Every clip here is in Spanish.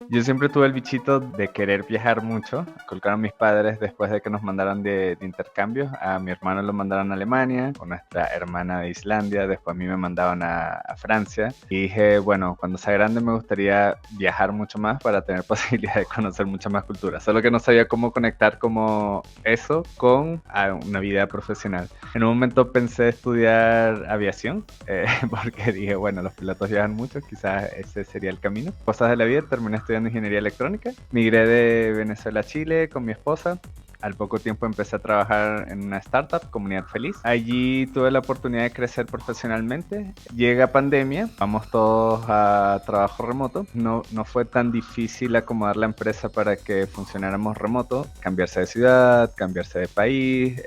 Yo siempre tuve el bichito de querer viajar mucho. Colgaron mis padres después de que nos mandaran de intercambio. A mi hermano lo mandaron a Alemania, con nuestra hermana de Islandia. Después a mí me mandaban a Francia. Y dije, bueno, cuando sea grande me gustaría viajar mucho más para tener posibilidad de conocer mucha más cultura. Solo que no sabía cómo conectar como eso con una vida profesional. En un momento pensé estudiar aviación, porque dije, bueno, los pilotos viajan mucho, quizás ese sería el camino. Cosas de la vida, terminé estudiando ingeniería electrónica. Migré de Venezuela a Chile con mi esposa. Al poco tiempo empecé a trabajar en una startup, Comunidad Feliz. Allí tuve la oportunidad de crecer profesionalmente. Llega pandemia, vamos todos a trabajo remoto. No fue tan difícil acomodar la empresa para que funcionáramos remoto. Cambiarse de ciudad, cambiarse de país,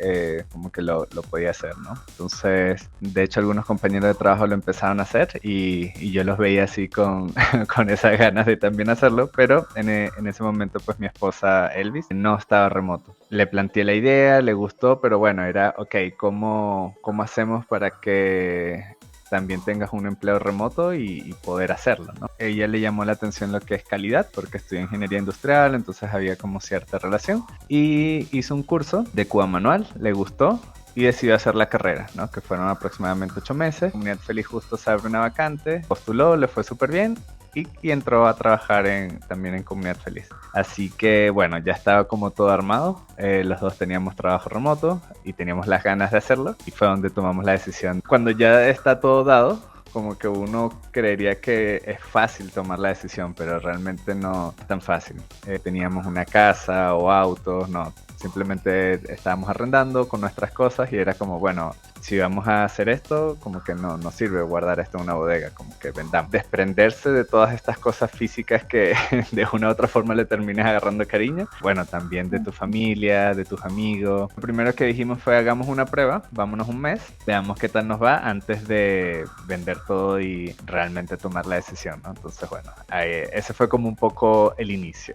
como que lo podía hacer, ¿no? Entonces, de hecho, algunos compañeros de trabajo lo empezaron a hacer y yo los veía así con, con esas ganas de también hacerlo, pero en ese momento, pues mi esposa Elvis no estaba remoto. Le planteé la idea, le gustó, pero bueno, era, ok, ¿cómo hacemos para que también tengas un empleo remoto y poder hacerlo, ¿no? Ella le llamó la atención lo que es calidad, porque estudió ingeniería industrial, entonces había como cierta relación. Y hizo un curso de Cuba Manual, le gustó y decidió hacer la carrera, ¿no? Que fueron aproximadamente 8 meses. Comunidad Feliz justo se abre una vacante, postuló, le fue súper bien. Y entró a trabajar también en Comunidad Feliz. Así que bueno, ya estaba como todo armado. Los dos teníamos trabajo remoto y teníamos las ganas de hacerlo. Y fue donde tomamos la decisión. Cuando ya está todo dado, como que uno creería que es fácil tomar la decisión, pero realmente no es tan fácil. Teníamos una casa o autos, no. Simplemente estábamos arrendando con nuestras cosas y era como, bueno, si vamos a hacer esto, como que no sirve guardar esto en una bodega, como que vendamos. Desprenderse de todas estas cosas físicas que de una u otra forma le terminas agarrando cariño. Bueno, también de tu familia, de tus amigos. Lo primero que dijimos fue hagamos una prueba, vámonos un mes, veamos qué tal nos va antes de vender todo y realmente tomar la decisión, ¿no? Entonces, bueno, ese fue como un poco el inicio.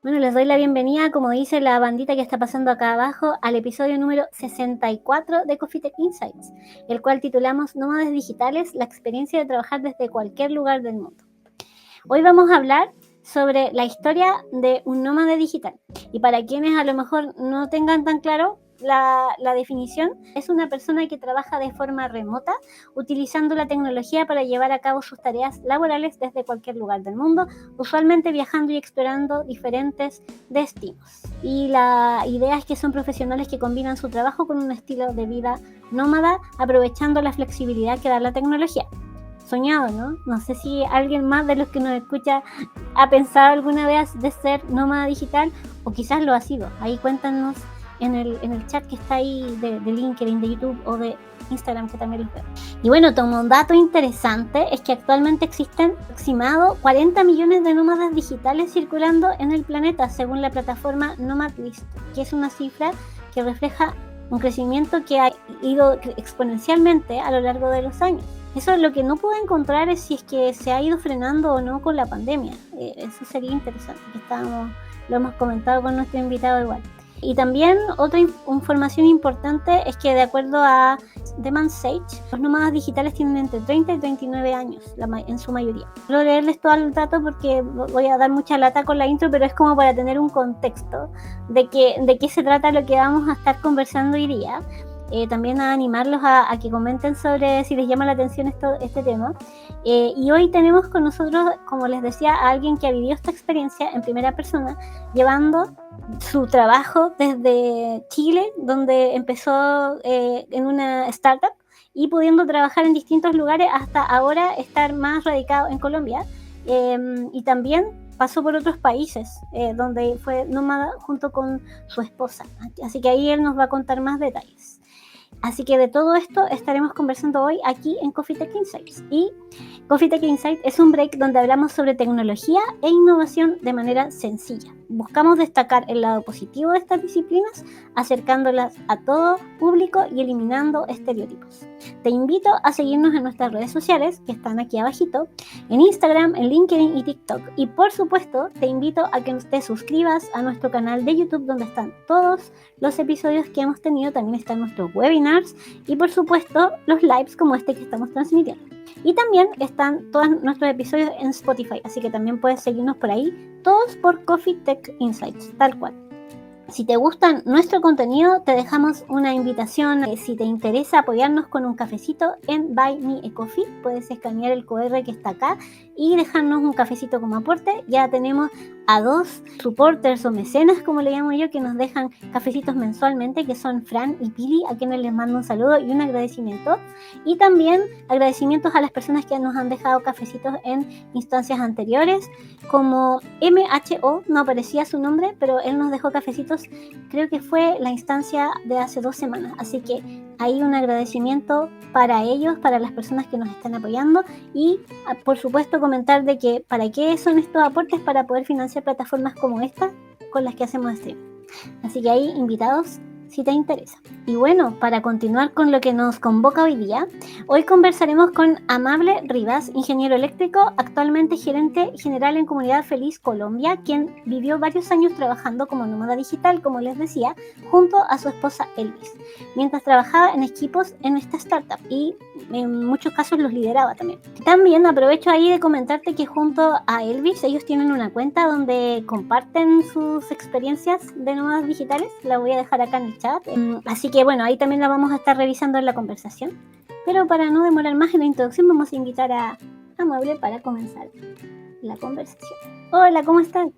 Bueno, les doy la bienvenida, como dice la bandita que está pasando acá abajo, al episodio número 64 de Coffee Tech Insights, el cual titulamos Nómades Digitales, la experiencia de trabajar desde cualquier lugar del mundo. Hoy vamos a hablar sobre la historia de un nómade digital. Y para quienes a lo mejor no tengan tan claro la definición, es una persona que trabaja de forma remota utilizando la tecnología para llevar a cabo sus tareas laborales desde cualquier lugar del mundo, usualmente viajando y explorando diferentes destinos. Y la idea es que son profesionales que combinan su trabajo con un estilo de vida nómada, aprovechando la flexibilidad que da la tecnología. Soñado, ¿no? No sé si alguien más de los que nos escucha ha pensado alguna vez de ser nómada digital o quizás lo ha sido. Ahí cuéntanos en el chat que está ahí de LinkedIn, de YouTube o de Instagram, que también los veo. Y bueno, como un dato interesante es que actualmente existen aproximadamente 40 millones de nómadas digitales circulando en el planeta, según la plataforma Nomadlist, que es una cifra que refleja un crecimiento que ha ido exponencialmente a lo largo de los años. Eso lo que no puedo encontrar es si es que se ha ido frenando o no con la pandemia. Eso sería interesante, que lo hemos comentado con nuestro invitado igual. Y también otra información importante es que de acuerdo a Demand Sage, los nómadas digitales tienen entre 30 y 39 años en su mayoría. Quiero leerles todo el dato porque voy a dar mucha lata con la intro, pero es como para tener un contexto de qué se trata lo que vamos a estar conversando hoy día. También a animarlos a que comenten sobre si les llama la atención este tema. Y hoy tenemos con nosotros, como les decía, a alguien que ha vivido esta experiencia en primera persona, llevando su trabajo desde Chile, donde empezó en una startup, y pudiendo trabajar en distintos lugares hasta ahora estar más radicado en Colombia. Y también pasó por otros países donde fue nómada junto con su esposa. Así que ahí él nos va a contar más detalles. Así que de todo esto estaremos conversando hoy aquí en Coffee Tech Insights. Y Coffee Tech Insights es un break donde hablamos sobre tecnología e innovación de manera sencilla, buscamos destacar el lado positivo de estas disciplinas, acercándolas a todo público y eliminando estereotipos. Te invito a seguirnos en nuestras redes sociales, que están aquí abajito, en Instagram, en LinkedIn y TikTok. Y por supuesto, te invito a que te suscribas a nuestro canal de YouTube, donde están todos los episodios que hemos tenido. También están nuestros webinars y por supuesto los lives como este que estamos transmitiendo. Y también están todos nuestros episodios en Spotify, así que también puedes seguirnos por ahí, todos por Coffee Tech Insights, tal cual. Si te gusta nuestro contenido, te dejamos una invitación. Si te interesa apoyarnos con un cafecito en Buy Me a Coffee, puedes escanear el QR que está acá y dejarnos un cafecito como aporte. Ya tenemos a 2 supporters o mecenas, como le llamo yo, que nos dejan cafecitos mensualmente, que son Fran y Pili, a quienes les mando un saludo y un agradecimiento. Y también agradecimientos a las personas que nos han dejado cafecitos en instancias anteriores, como MHO, no aparecía su nombre, pero él nos dejó cafecitos, creo que fue la instancia de hace 2 semanas, así que hay un agradecimiento para ellos, para las personas que nos están apoyando, y por supuesto comentar de que para qué son estos aportes, para poder financiar plataformas como esta con las que hacemos stream. Así que ahí invitados si te interesa. Y bueno, para continuar con lo que nos convoca hoy día, hoy conversaremos con Amable Rivas, ingeniero eléctrico, actualmente gerente general en Comunidad Feliz Colombia, quien vivió varios años trabajando como nómada digital, como les decía, junto a su esposa Elvis, mientras trabajaba en equipos en esta startup y en muchos casos los lideraba también. También aprovecho ahí de comentarte que junto a Elvis ellos tienen una cuenta donde comparten sus experiencias de nómadas digitales, la voy a dejar acá en el chat, así que bueno, ahí también la vamos a estar revisando en la conversación, pero para no demorar más en la introducción vamos a invitar a Amable para comenzar la conversación. Hola, ¿cómo estás?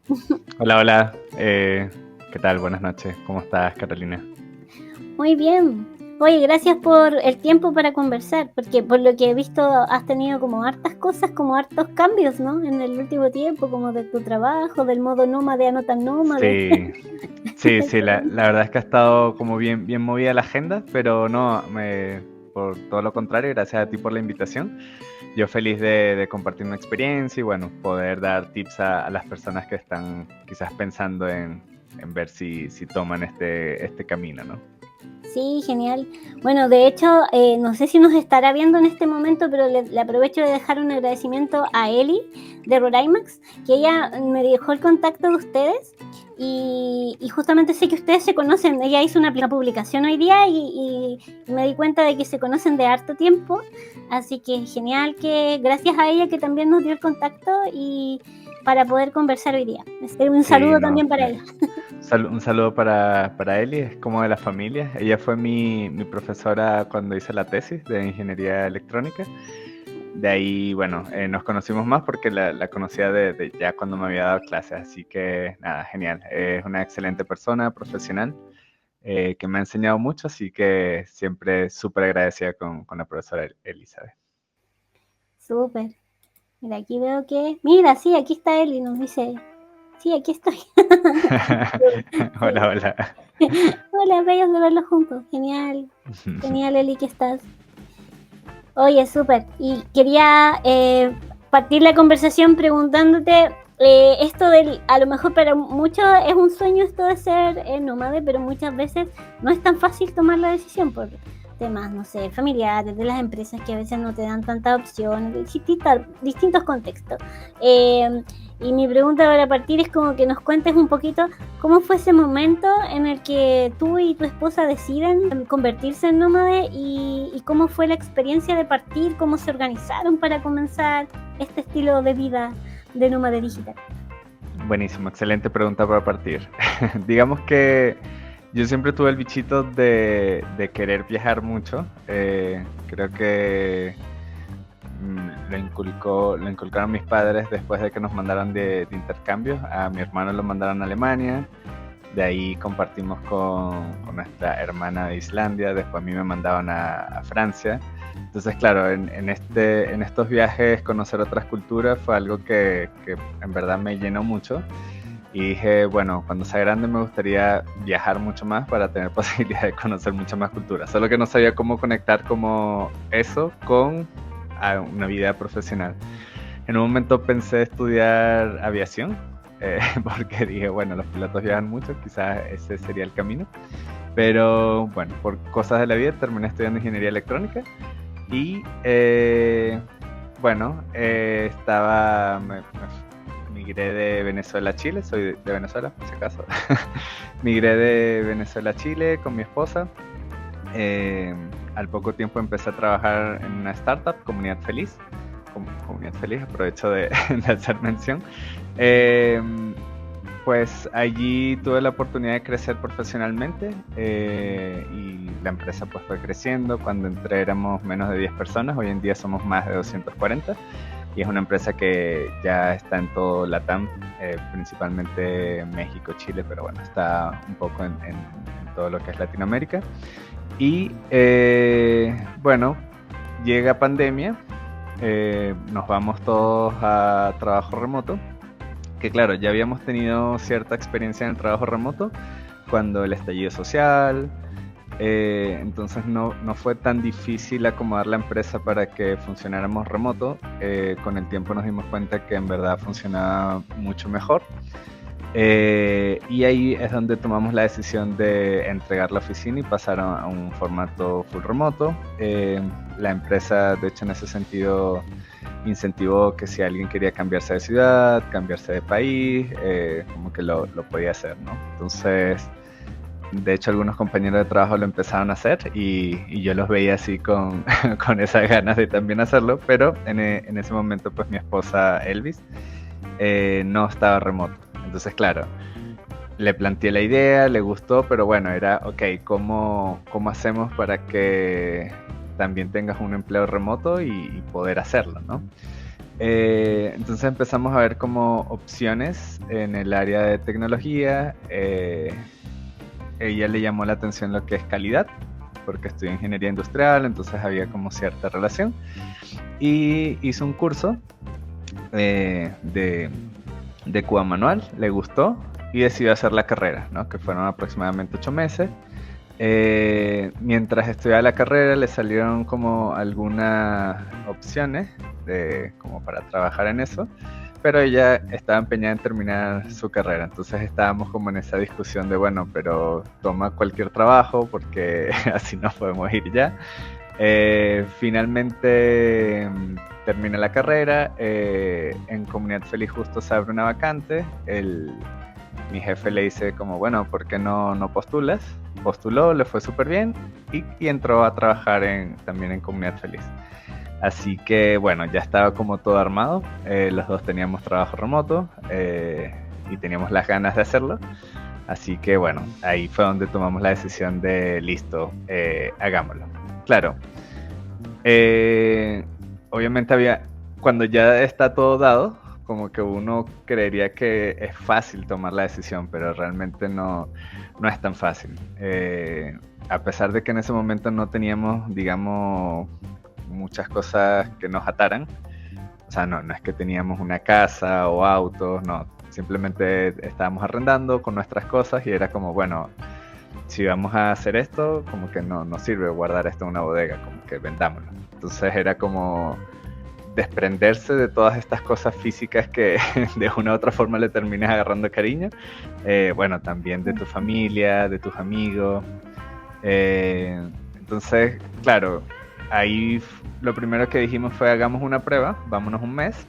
Hola, ¿qué tal? Buenas noches, ¿cómo estás, Carolina? Muy bien. Oye, gracias por el tiempo para conversar, porque por lo que he visto has tenido como hartas cosas, como hartos cambios, ¿no? En el último tiempo, como de tu trabajo, del modo nómade a no tan nómade. Sí, la verdad es que ha estado como bien movida la agenda, pero no, por todo lo contrario, gracias a ti por la invitación. Yo feliz de compartir una experiencia y bueno, poder dar tips a las personas que están quizás pensando en ver si toman este camino, ¿no? Sí, genial. Bueno, de hecho, no sé si nos estará viendo en este momento, pero le aprovecho de dejar un agradecimiento a Eli de Roraimax, que ella me dejó el contacto de ustedes y justamente sé que ustedes se conocen. Ella hizo una publicación hoy día y me di cuenta de que se conocen de harto tiempo, así que genial, que gracias a ella que también nos dio el contacto y para poder conversar hoy día. Un saludo también para ella. Un saludo para Eli, es como de la familia. Ella fue mi profesora cuando hice la tesis de ingeniería electrónica. De ahí, bueno, nos conocimos más porque la conocía de ya cuando me había dado clases. Así que, nada, genial. Es una excelente persona, profesional, que me ha enseñado mucho. Así que siempre súper agradecida con la profesora Elizabeth. Súper. Mira, aquí veo que... Mira, sí, aquí está Eli, nos dice... Sí, aquí estoy. Hola. Hola, bellos de verlos juntos. Genial. Genial, Eli, que estás. Oye, súper. Y quería partir la conversación preguntándote esto del... A lo mejor para muchos es un sueño esto de ser nómade, pero muchas veces no es tan fácil tomar la decisión por temas, no sé, familiares, de las empresas que a veces no te dan tanta opción, distintos contextos. Y mi pregunta para partir es como que nos cuentes un poquito cómo fue ese momento en el que tú y tu esposa deciden convertirse en nómade y cómo fue la experiencia de partir, cómo se organizaron para comenzar este estilo de vida de nómade digital. Buenísimo, excelente pregunta para partir. Digamos que yo siempre tuve el bichito de querer viajar mucho. Creo que lo inculcaron mis padres después de que nos mandaran de intercambio. A mi hermano lo mandaron a Alemania, de ahí compartimos con nuestra hermana de Islandia, después a mí me mandaban a Francia. Entonces, claro, en estos viajes conocer otras culturas fue algo que en verdad me llenó mucho. Y dije, bueno, cuando sea grande me gustaría viajar mucho más para tener posibilidad de conocer mucha más cultura. Solo que no sabía cómo conectar como eso con una vida profesional. En un momento pensé estudiar aviación. porque dije, bueno, los pilotos viajan mucho, quizás ese sería el camino. Pero bueno, por cosas de la vida terminé estudiando ingeniería electrónica y migré de Venezuela a Chile, soy de Venezuela, por si acaso. Migré de Venezuela a Chile con mi esposa. Al poco tiempo empecé a trabajar en una startup, Comunidad Feliz. Comunidad Feliz, aprovecho de hacer mención. Pues allí tuve la oportunidad de crecer profesionalmente y la empresa pues fue creciendo. Cuando entré éramos menos de 10 personas, hoy en día somos más de 240 y es una empresa que ya está en todo LATAM, principalmente México, Chile, pero bueno, está un poco en todo lo que es Latinoamérica. Y bueno, llega pandemia, nos vamos todos a trabajo remoto, que claro, ya habíamos tenido cierta experiencia en el trabajo remoto cuando el estallido social, entonces no fue tan difícil acomodar la empresa para que funcionáramos remoto. Con el tiempo nos dimos cuenta que en verdad funcionaba mucho mejor. Y ahí es donde tomamos la decisión de entregar la oficina y pasar a un formato full remoto. La empresa, de hecho, en ese sentido, incentivó que si alguien quería cambiarse de ciudad, cambiarse de país, como que lo podía hacer, ¿no? Entonces, de hecho, algunos compañeros de trabajo lo empezaron a hacer y yo los veía así con esas ganas de también hacerlo, pero en ese momento, pues mi esposa Elvis no estaba remoto. Entonces, claro, le planteé la idea, le gustó, pero bueno, era, ok, ¿cómo hacemos para que también tengas un empleo remoto y poder hacerlo, ¿no? Entonces empezamos a ver como opciones en el área de tecnología. Ella le llamó la atención lo que es calidad, porque estudió ingeniería industrial, entonces había como cierta relación. Y hizo un curso de Cuba Manual, le gustó y decidió hacer la carrera, ¿no? Que fueron aproximadamente 8 meses. Mientras estudiaba la carrera le salieron como algunas opciones como para trabajar en eso, pero ella estaba empeñada en terminar su carrera, entonces estábamos como en esa discusión de bueno, pero toma cualquier trabajo porque así no podemos ir ya. Finalmente termina la carrera, en Comunidad Feliz justo se abre una vacante, mi jefe le dice como bueno, ¿por qué no postulas? Postuló, le fue súper bien y entró a trabajar también en Comunidad Feliz. Así que bueno, ya estaba como todo armado, los dos teníamos trabajo remoto y teníamos las ganas de hacerlo. Así que bueno, ahí fue donde tomamos la decisión de listo, hagámoslo. Claro, obviamente cuando ya está todo dado, como que uno creería que es fácil tomar la decisión, pero realmente no es tan fácil. A pesar de que en ese momento no teníamos, digamos, muchas cosas que nos ataran, o sea, no es que teníamos una casa o autos, no, simplemente estábamos arrendando con nuestras cosas y era como, bueno, si vamos a hacer esto, como que no sirve guardar esto en una bodega, como que vendámoslo. Entonces era como desprenderse de todas estas cosas físicas que de una u otra forma le terminas agarrando cariño, bueno, también de tu familia, de tus amigos. Entonces, claro, ahí lo primero que dijimos fue hagamos una prueba, vámonos un mes,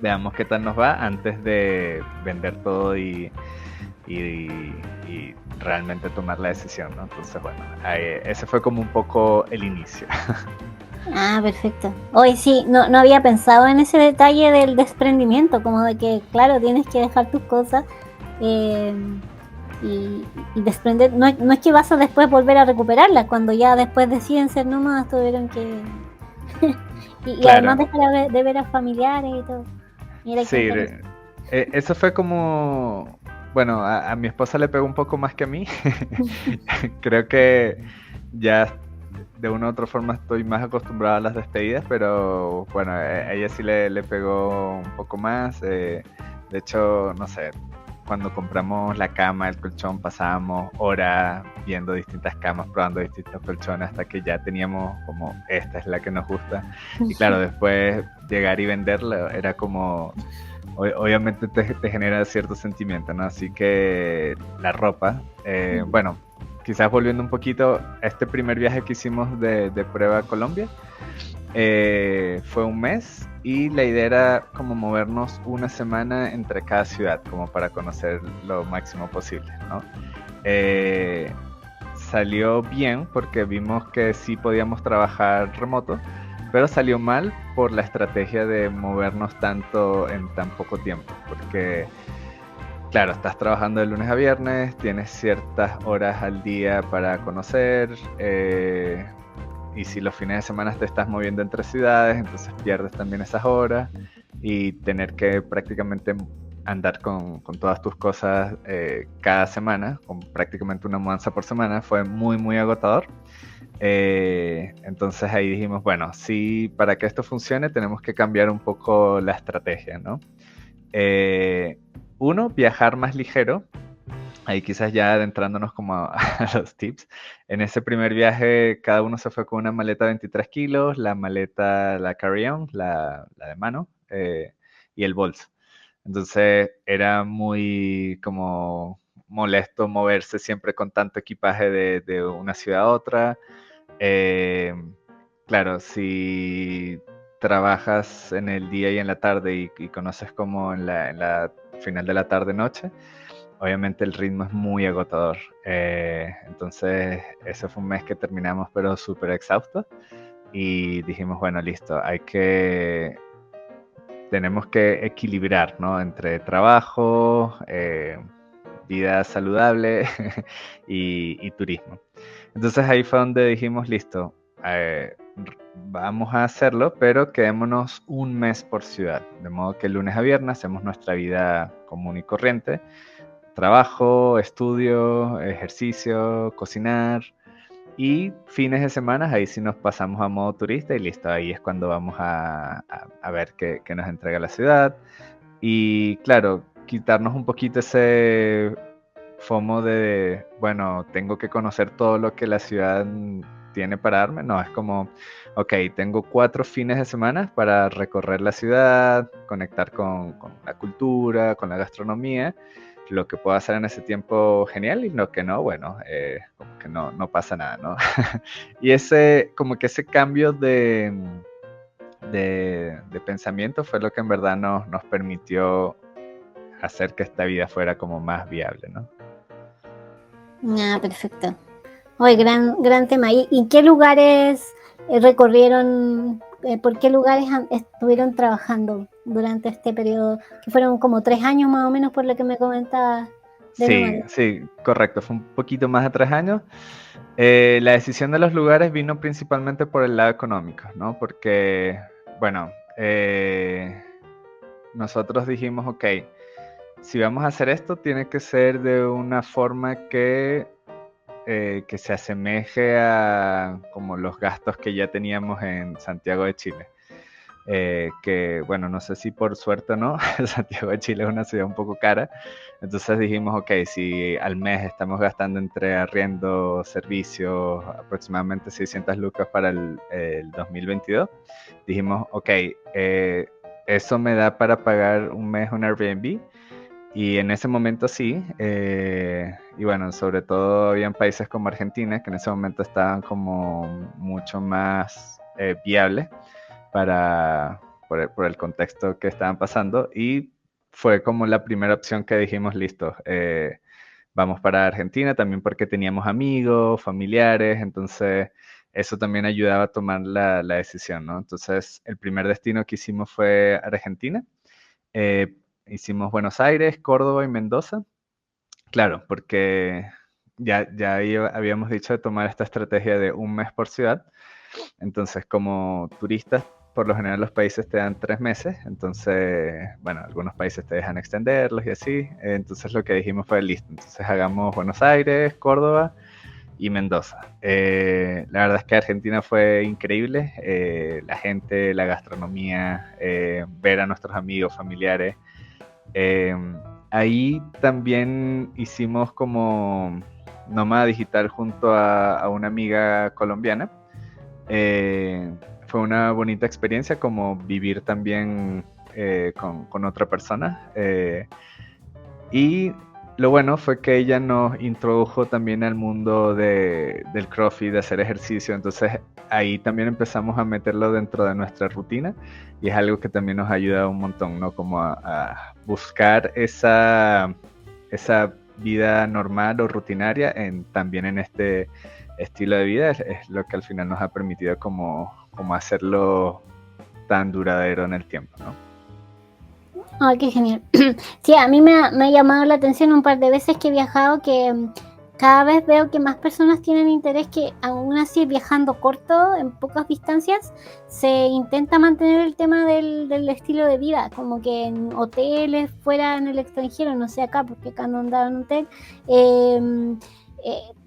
veamos qué tal nos va antes de vender todo y realmente tomar la decisión, ¿no? Entonces, bueno, ese fue como un poco el inicio. Ah, perfecto. Hoy sí, no había pensado en ese detalle del desprendimiento, como de que, claro, tienes que dejar tus cosas y desprender. No es que vas a después volver a recuperarlas, cuando ya después deciden ser nómadas tuvieron que... y claro. Además dejar de ver a familiares y todo. Mira, sí, eso fue como... Bueno, a mi esposa le pegó un poco más que a mí. Creo que ya de una u otra forma estoy más acostumbrado a las despedidas, pero bueno, a ella sí le pegó un poco más. De hecho, no sé, cuando compramos la cama, el colchón, pasábamos horas viendo distintas camas, probando distintos colchones hasta que ya teníamos como esta es la que nos gusta. Y claro, después llegar y venderla era como obviamente te genera cierto sentimiento, ¿no? Así que la ropa, bueno, quizás volviendo un poquito, este primer viaje que hicimos de prueba a Colombia, fue un mes y la idea era como movernos una semana entre cada ciudad, como para conocer lo máximo posible, ¿no? Salió bien porque vimos que sí podíamos trabajar remoto, pero salió mal por la estrategia de movernos tanto en tan poco tiempo, porque claro, estás trabajando de lunes a viernes, tienes ciertas horas al día para conocer, y si los fines de semana te estás moviendo entre ciudades, entonces pierdes también esas horas y tener que prácticamente andar con todas tus cosas cada semana, con prácticamente una mudanza por semana, fue muy, muy agotador. Entonces ahí dijimos, bueno, sí, para que esto funcione tenemos que cambiar un poco la estrategia, ¿no? Eh, Uno, viajar más ligero. Ahí quizás ya adentrándonos como a los tips. En ese primer viaje cada uno se fue con una maleta de 23 kilos, la maleta, la carry-on, la de mano, y el bolso. Entonces era muy como molesto moverse siempre con tanto equipaje de una ciudad a otra. Eh, claro, si trabajas en el día y en la tarde y conoces como en la final de la tarde-noche, obviamente el ritmo es muy agotador. Entonces, ese fue un mes que terminamos, pero súper exhaustos. Y dijimos, bueno, listo, tenemos que equilibrar, ¿no? Entre trabajo, vida saludable y turismo. Entonces ahí fue donde dijimos, listo, vamos a hacerlo, pero quedémonos un mes por ciudad. De modo que lunes a viernes hacemos nuestra vida común y corriente. Trabajo, estudio, ejercicio, cocinar. Y fines de semana, ahí sí nos pasamos a modo turista y listo, ahí es cuando vamos a ver qué nos entrega la ciudad. Y claro, quitarnos un poquito ese FOMO de, bueno, tengo que conocer todo lo que la ciudad tiene para darme. No, es como, ok, tengo 4 fines de semana para recorrer la ciudad, conectar con la cultura, con la gastronomía. Lo que puedo hacer en ese tiempo, genial, y lo que no, bueno, como que no pasa nada, ¿no? Y como que ese cambio de pensamiento fue lo que en verdad nos permitió hacer que esta vida fuera como más viable, ¿no? Ah, perfecto. Oye, gran tema. ¿Y qué lugares recorrieron? ¿Por qué lugares estuvieron trabajando durante este periodo? Que fueron como 3 años más o menos por lo que me comentabas de Sí, nómada. sí, correcto, fue un poquito más de 3 años. La decisión de los lugares vino principalmente por el lado económico, ¿no? Porque, bueno, nosotros dijimos, ok, si vamos a hacer esto, tiene que ser de una forma que se asemeje a como los gastos que ya teníamos en Santiago de Chile. Que bueno, no sé si por suerte o no, Santiago de Chile es una ciudad un poco cara, entonces dijimos, ok, si al mes estamos gastando entre arriendo, servicios, aproximadamente 600 lucas para el 2022, dijimos, ok, eso me da para pagar un mes un Airbnb. Y en ese momento sí, y bueno, sobre todo habían países como Argentina que en ese momento estaban como mucho más viables por el contexto que estaban pasando, y fue como la primera opción que dijimos, listo, vamos para Argentina, también porque teníamos amigos, familiares, entonces eso también ayudaba a tomar la decisión, ¿no? Entonces el primer destino que hicimos fue Argentina. Eh, Hicimos Buenos Aires, Córdoba y Mendoza. Claro, porque ya ahí habíamos dicho de tomar esta estrategia de un mes por ciudad. Entonces, como turistas, por lo general los países te dan 3 meses. Entonces, bueno, algunos países te dejan extenderlos y así. Entonces lo que dijimos fue, listo, entonces hagamos Buenos Aires, Córdoba y Mendoza. La verdad es que Argentina fue increíble. La gente, la gastronomía, ver a nuestros amigos, familiares. Eh, Ahí también hicimos como nómada digital junto a una amiga colombiana. Fue una bonita experiencia como vivir también con otra persona. Y lo bueno fue que ella nos introdujo también al mundo del CrossFit, de hacer ejercicio. Entonces ahí también empezamos a meterlo dentro de nuestra rutina y es algo que también nos ayuda un montón, ¿no? Como a buscar esa vida normal o rutinaria también en este estilo de vida. Es lo que al final nos ha permitido como hacerlo tan duradero en el tiempo, ¿no? Ay, qué genial. Sí, a mí me ha llamado la atención un par de veces que he viajado que cada vez veo que más personas tienen interés, que aún así viajando corto, en pocas distancias, se intenta mantener el tema del estilo de vida, como que en hoteles fuera en el extranjero, no sé acá, porque acá no andaba en hotel,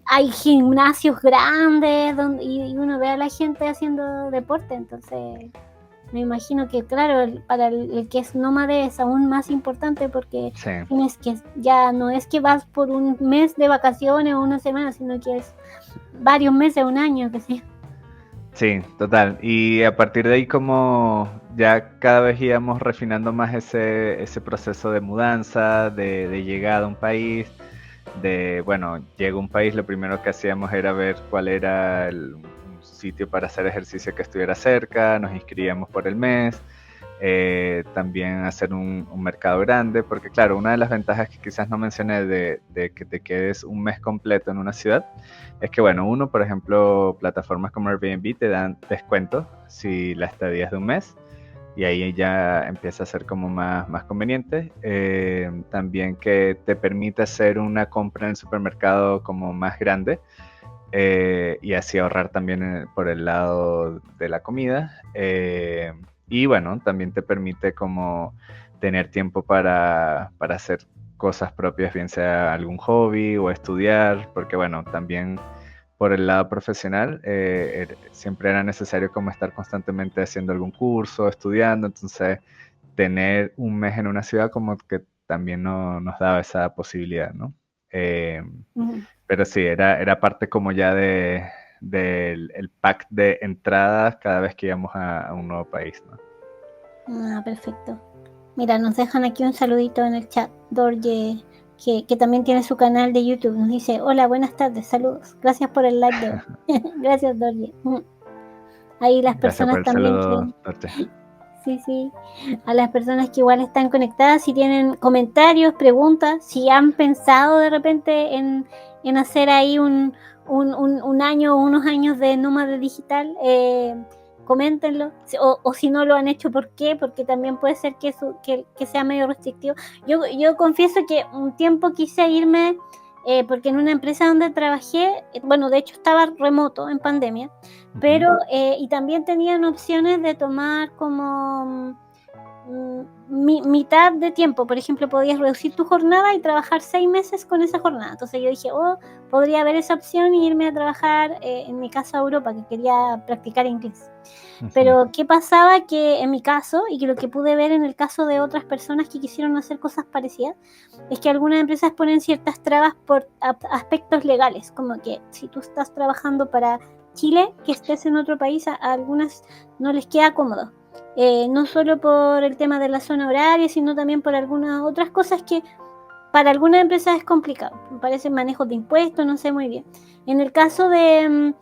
hay gimnasios grandes y uno ve a la gente haciendo deporte, entonces me imagino que, claro, para el que es nómade es aún más importante porque Sí. tienes que, ya no es que vas por un mes de vacaciones o una semana, sino que es varios meses, un año, que sí. Sí, total. Y a partir de ahí como ya cada vez íbamos refinando más ese proceso de mudanza, de llegada a un país, bueno, llega a un país, lo primero que hacíamos era ver cuál era un sitio para hacer ejercicio que estuviera cerca, nos inscribíamos por el mes, también hacer un mercado grande, porque claro, una de las ventajas que quizás no mencioné de que te quedes un mes completo en una ciudad, es que bueno, uno, por ejemplo, plataformas como Airbnb te dan descuento si la estadía es de un mes, y ahí ya empieza a ser como más conveniente. También que te permite hacer una compra en el supermercado como más grande, y así ahorrar también por el lado de la comida. Y bueno, también te permite como tener tiempo para hacer cosas propias, bien sea algún hobby o estudiar, porque bueno, también por el lado profesional siempre era necesario como estar constantemente haciendo algún curso, estudiando, entonces tener un mes en una ciudad como que también nos daba esa posibilidad, ¿no? Pero sí, era parte como ya del el pack de entradas cada vez que íbamos a un nuevo país, ¿no? Ah, perfecto. Mira, nos dejan aquí un saludito en el chat. Dorje, que también tiene su canal de YouTube, nos dice: hola, buenas tardes, saludos. Gracias por el like de hoy. Gracias, Dorje. Ahí las Gracias por personas el también saludo, que... Norte. Sí. A las personas que igual están conectadas, si tienen comentarios, preguntas, si han pensado de repente en hacer ahí un año o unos años de nómada digital, coméntenlo. O si no lo han hecho, ¿por qué? Porque también puede ser que sea medio restrictivo. Yo confieso que un tiempo quise irme, porque en una empresa donde trabajé, bueno, de hecho estaba remoto en pandemia, pero y también tenían opciones de tomar como mitad de tiempo. Por ejemplo, podías reducir tu jornada y trabajar 6 meses con esa jornada. Entonces yo dije, podría haber esa opción y irme a trabajar, en mi caso a Europa, que quería practicar inglés. Pero ¿qué pasaba? Que en mi caso, y que lo que pude ver en el caso de otras personas que quisieron hacer cosas parecidas, es que algunas empresas ponen ciertas trabas por aspectos legales, como que si tú estás trabajando para Chile, que estés en otro país, a algunas no les queda cómodo. No solo por el tema de la zona horaria, sino también por algunas otras cosas que para algunas empresas es complicado. Me parecen manejos de impuestos, no sé muy bien. En el caso de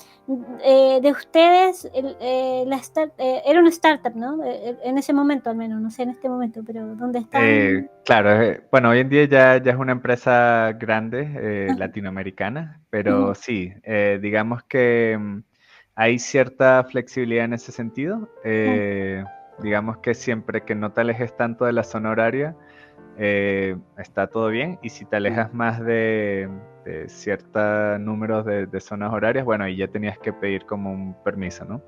ustedes, era una startup, ¿no? En ese momento al menos, no sé en este momento, pero ¿dónde están? Claro, bueno, hoy en día ya es una empresa grande, latinoamericana, pero sí, digamos que hay cierta flexibilidad en ese sentido. Digamos que siempre que no te alejes tanto de la zona horaria, está todo bien. Y si te alejas más de ciertos números de zonas horarias, bueno, ahí ya tenías que pedir como un permiso, ¿no?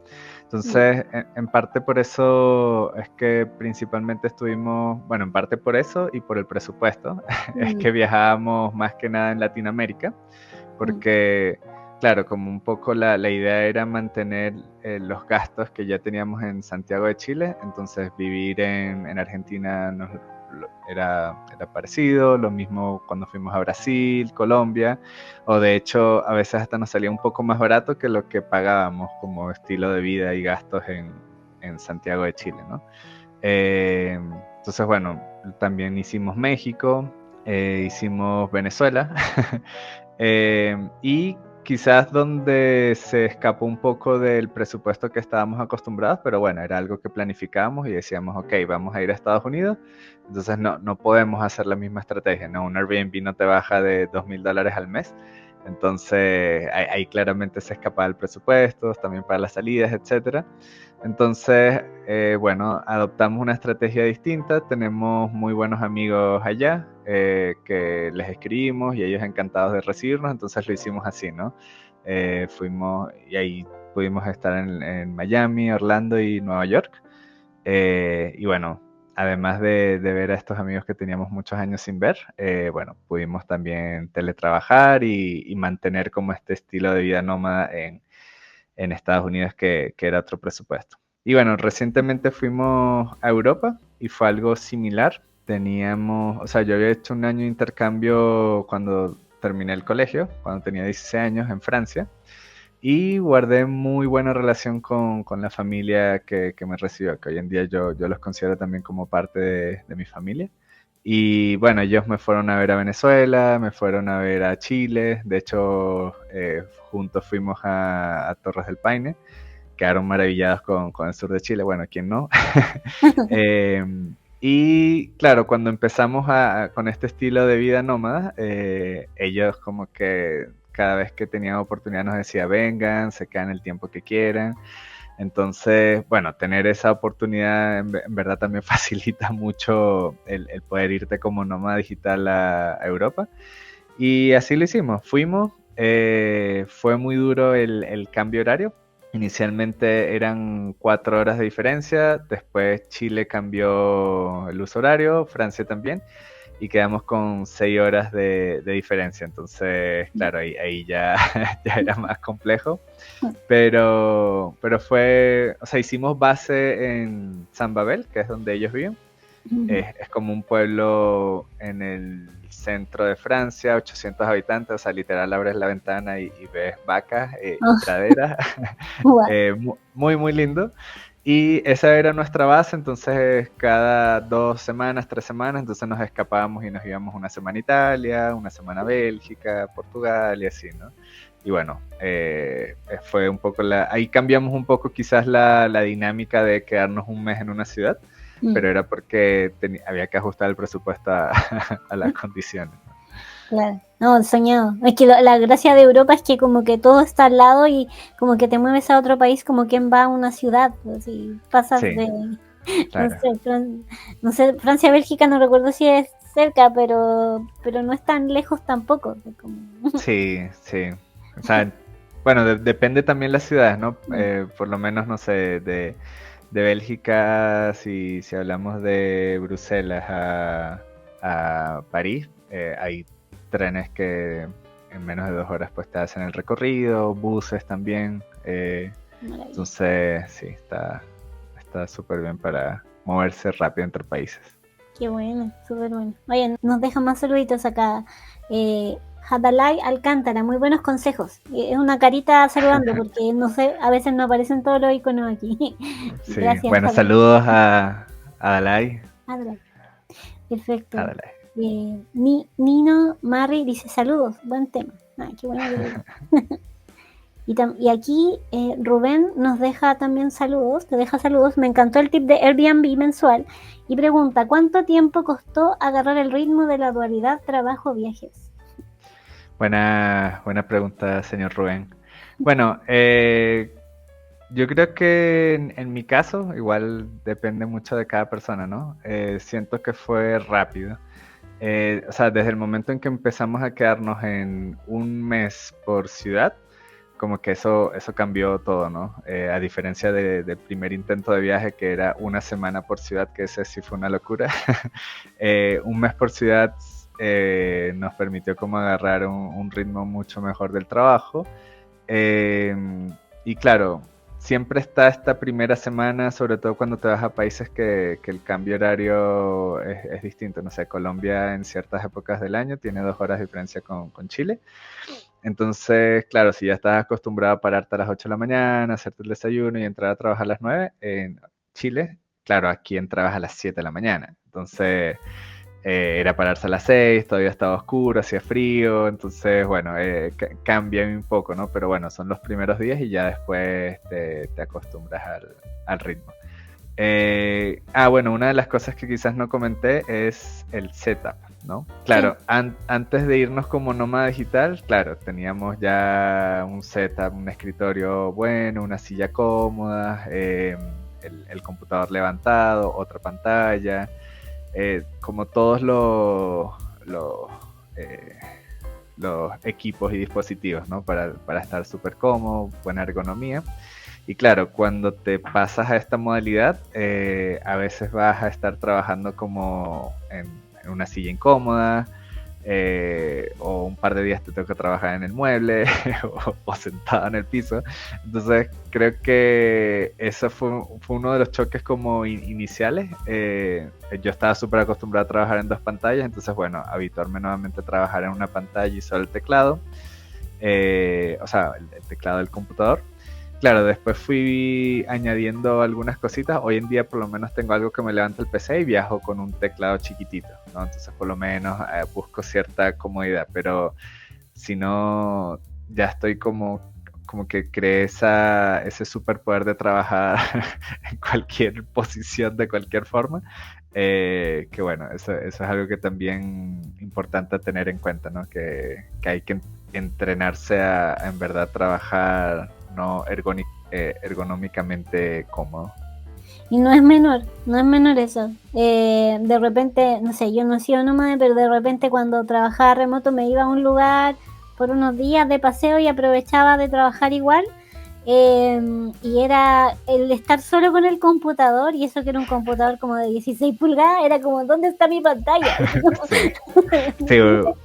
Entonces, en parte por eso es que principalmente estuvimos, bueno, en parte por eso y por el presupuesto, es que viajábamos más que nada en Latinoamérica, porque, claro, como un poco la idea era mantener los gastos que ya teníamos en Santiago de Chile, entonces vivir en Argentina era parecido, lo mismo cuando fuimos a Brasil, Colombia, o de hecho a veces hasta nos salía un poco más barato que lo que pagábamos como estilo de vida y gastos en Santiago de Chile, ¿no? Entonces, bueno, también hicimos México, hicimos Venezuela. Y quizás donde se escapó un poco del presupuesto que estábamos acostumbrados, pero bueno, era algo que planificábamos y decíamos, ok, vamos a ir a Estados Unidos, entonces no podemos hacer la misma estrategia, ¿no? Un Airbnb no te baja de $2,000 al mes, entonces ahí claramente se escapaba el presupuesto, también para las salidas, etcétera. Entonces, bueno, adoptamos una estrategia distinta, tenemos muy buenos amigos allá que les escribimos y ellos encantados de recibirnos, entonces lo hicimos así, ¿no? Fuimos y ahí pudimos estar en Miami, Orlando y Nueva York. Y bueno, además de ver a estos amigos que teníamos muchos años sin ver, bueno, pudimos también teletrabajar y mantener como este estilo de vida nómada en Estados Unidos que era otro presupuesto. Y bueno, recientemente fuimos a Europa y fue algo similar. Teníamos, o sea, yo había hecho un año de intercambio cuando terminé el colegio, cuando tenía 16 años en Francia, y guardé muy buena relación con la familia que me recibió, que hoy en día yo los considero también como parte de mi familia. Y bueno, ellos me fueron a ver a Venezuela, me fueron a ver a Chile, de hecho juntos fuimos a Torres del Paine, quedaron maravillados con el sur de Chile, bueno, ¿quién no? Eh, y claro, cuando empezamos con este estilo de vida nómada, ellos como que cada vez que tenían oportunidad nos decía, vengan, se quedan el tiempo que quieran. Entonces, bueno, tener esa oportunidad en verdad también facilita mucho el poder irte como nómada digital a Europa. Y así lo hicimos, fuimos, fue muy duro el cambio horario. Inicialmente eran 4 horas de diferencia, después Chile cambió el uso horario, Francia también, y quedamos con 6 horas de diferencia. Entonces, claro, ahí ya, ya era más complejo. Pero fue, o sea, hicimos base en San Babel, que es donde ellos viven. Es como un pueblo en el centro de Francia, 800 habitantes, o sea, literal abres la ventana y ves vacas y Oh, praderas. guau. Muy, muy lindo. Y esa era nuestra base, entonces cada 2 semanas, 3 semanas, entonces nos escapábamos y nos íbamos una semana a Italia, una semana a Bélgica, Portugal y así, ¿no? Y bueno, fue un poco ahí cambiamos un poco quizás la dinámica de quedarnos un mes en una ciudad, pero era porque había que ajustar el presupuesto a las condiciones, ¿no? Claro, no, soñado. Es que la gracia de Europa es que como que todo está al lado y como que te mueves a otro país como quien va a una ciudad, pues, y pasas Sí, de, no claro. sé, no sé, Francia, Bélgica, no recuerdo si es cerca, pero no es tan lejos tampoco. Sí, sí. O sea, bueno, depende también las ciudades, ¿no? Por lo menos, no sé, de Bélgica, si hablamos de Bruselas a París, hay trenes que en menos de 2 horas pues te hacen el recorrido, buses también. Maravilla. Entonces, sí, está súper bien para moverse rápido entre países. Qué bueno, súper bueno. Oye, nos dejan más saluditos acá. Hadalay Alcántara, muy buenos consejos. Es una carita saludando porque no sé, a veces no aparecen todos los iconos aquí. Sí, Gracias, bueno, Hadalay. saludos a Dalai. Hadalay. Perfecto. Adalai. Nino Marri dice saludos, buen tema. Ah, qué bueno que y aquí Rubén nos deja también saludos, te deja saludos. Me encantó el tip de Airbnb mensual y pregunta, ¿cuánto tiempo costó agarrar el ritmo de la dualidad trabajo-viajes? Buena pregunta, señor Rubén. Bueno, yo creo que en mi caso, igual depende mucho de cada persona, ¿no? Siento que fue rápido. O sea, desde el momento en que empezamos a quedarnos en un mes por ciudad, como que eso cambió todo, ¿no? A diferencia del primer intento de viaje, que era una semana por ciudad, que ese sí fue una locura. Un mes por ciudad nos permitió como agarrar un ritmo mucho mejor del trabajo. Eh, y claro, siempre está esta primera semana, sobre todo cuando te vas a países que el cambio horario es distinto. No sé, Colombia en ciertas épocas del año tiene 2 horas de diferencia con Chile. Entonces, claro, si ya estás acostumbrado a pararte a las 8 de la mañana, hacerte el desayuno y entrar a trabajar a las 9, en Chile claro, aquí entrabas a las 7 de la mañana. Entonces era pararse a las 6, todavía estaba oscuro, hacía frío, entonces bueno, cambia un poco, ¿no? Pero bueno, son los primeros días y ya después te acostumbras al ritmo. Bueno, una de las cosas que quizás no comenté es el setup, ¿no? Claro, Sí. antes de irnos como nómada digital, claro, teníamos ya un setup, un escritorio bueno, una silla cómoda, el computador levantado, otra pantalla, como todos eh, los equipos y dispositivos, ¿no? Para estar súper cómodo, buena ergonomía. Y claro, cuando te pasas a esta modalidad, a veces vas a estar trabajando como en una silla incómoda, o un par de días te toca trabajar en el mueble o sentado en el piso. Entonces creo que eso fue uno de los choques como iniciales. Yo estaba súper acostumbrado a trabajar en dos pantallas, entonces bueno, habituarme nuevamente a trabajar en una pantalla y solo el teclado, o sea, el teclado del computador. Claro, después fui añadiendo algunas cositas. Hoy en día por lo menos tengo algo que me levanta el PC y viajo con un teclado chiquitito, ¿no? Entonces por lo menos busco cierta comodidad, pero si no, ya estoy como que creé ese superpoder de trabajar en cualquier posición, de cualquier forma. Que bueno, eso es algo que también importante tener en cuenta, ¿no? Que hay que entrenarse a en verdad trabajar no ergonómicamente cómodo. Y no es menor, no es menor eso. De repente, no sé, yo no he sido nómada, pero de repente cuando trabajaba remoto me iba a un lugar por unos días de paseo y aprovechaba de trabajar igual. Y era el estar solo con el computador, y eso que era un computador como de 16 pulgadas, era como, ¿dónde está mi pantalla? Sí, sí,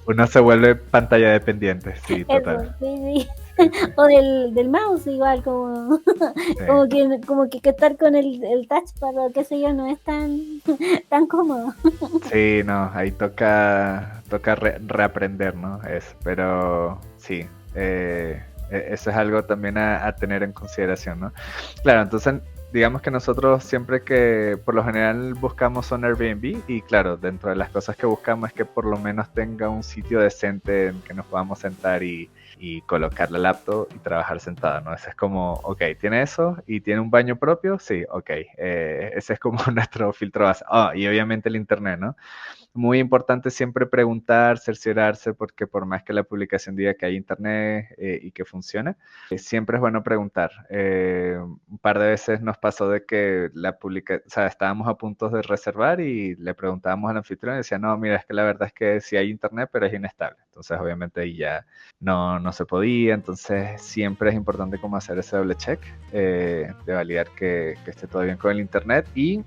uno se vuelve pantalla dependiente, sí, Eso, total. sí, sí. Sí, sí, O del mouse igual, como, sí. como que estar con el touchpad o qué sé yo, no es tan cómodo. Sí, no, ahí toca reaprender, ¿no? Pero sí, eso es algo también a tener en consideración, ¿no? Claro, entonces digamos que nosotros siempre que por lo general buscamos son Airbnb, y claro, dentro de las cosas que buscamos es que por lo menos tenga un sitio decente en que nos podamos sentar y colocar la laptop y trabajar sentado, ¿no? Ese es como, ok, ¿tiene eso? ¿Y tiene un baño propio? Sí, ok. Ese es como nuestro filtro base. Y obviamente el internet, ¿no? Muy importante siempre preguntar, cerciorarse, porque por más que la publicación diga que hay internet y que funciona, siempre es bueno preguntar. Un par de veces nos pasó de que o sea, estábamos a punto de reservar y le preguntábamos al anfitrión y decía, no, mira, es que la verdad es que sí hay internet, pero es inestable. Entonces, obviamente, ahí ya no se podía. Entonces, siempre es importante como hacer ese doble check, de validar que esté todo bien con el internet. Y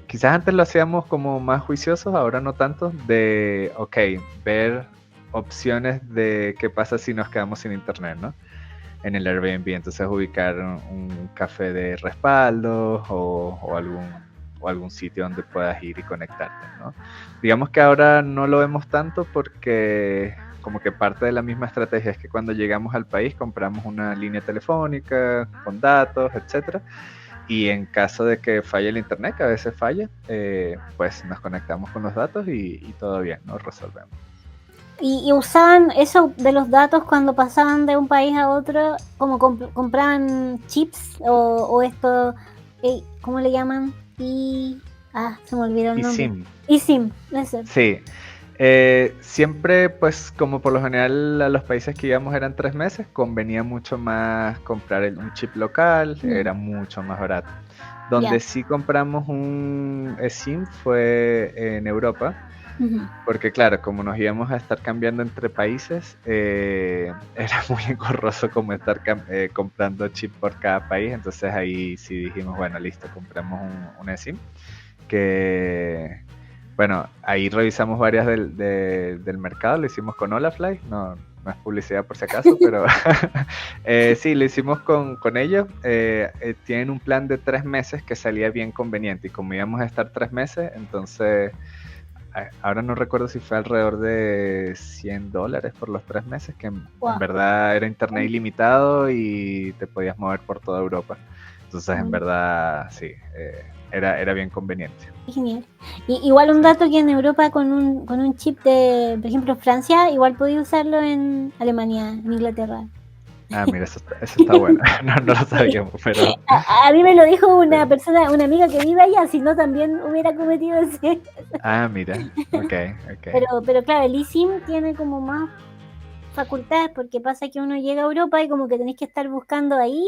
quizás antes lo hacíamos como más juiciosos, ahora no tanto, de, ok, ver opciones de qué pasa si nos quedamos sin internet, ¿no? En el Airbnb, entonces ubicar un café de respaldo o algún sitio donde puedas ir y conectarte, ¿no? Digamos que ahora no lo vemos tanto porque como que parte de la misma estrategia es que cuando llegamos al país compramos una línea telefónica con datos, etcétera, y en caso de que falle el internet, que a veces falla, pues nos conectamos con los datos y todo bien, nos resolvemos. Y usaban eso de los datos cuando pasaban de un país a otro, como compraban chips o esto, ¿cómo le llaman? Se me olvidó el Y nombre. SIM, eSIM, ese. sí. Siempre, pues, como por lo general a los países que íbamos eran 3 meses, convenía mucho más comprar un chip local, era mucho más barato. Ya. Donde sí compramos un SIM fue en Europa, Ujú. porque claro, como nos íbamos a estar cambiando entre países, era muy engorroso como estar comprando chip por cada país, entonces ahí sí dijimos, bueno, listo, compramos un eSIM, que bueno, ahí revisamos varias del mercado, lo hicimos con Olafly, no es publicidad por si acaso, pero sí, lo hicimos con ellos. Tienen un plan de 3 meses que salía bien conveniente, y como íbamos a estar 3 meses, entonces ahora no recuerdo si fue alrededor de $100 por los 3 meses, que en Wow. verdad era internet ilimitado y te podías mover por toda Europa. Entonces, en verdad, sí, era bien conveniente. Genial. Y igual un dato que en Europa con un chip de, por ejemplo, Francia, igual podía usarlo en Alemania, en Inglaterra. Ah, mira, eso está bueno. No lo sabíamos, pero... A mí me lo dijo una persona, una amiga que vive allá, si no también hubiera cometido ese. Ah, mira, ok. Pero claro, el eSIM tiene como más facultades, porque pasa que uno llega a Europa y como que tenés que estar buscando ahí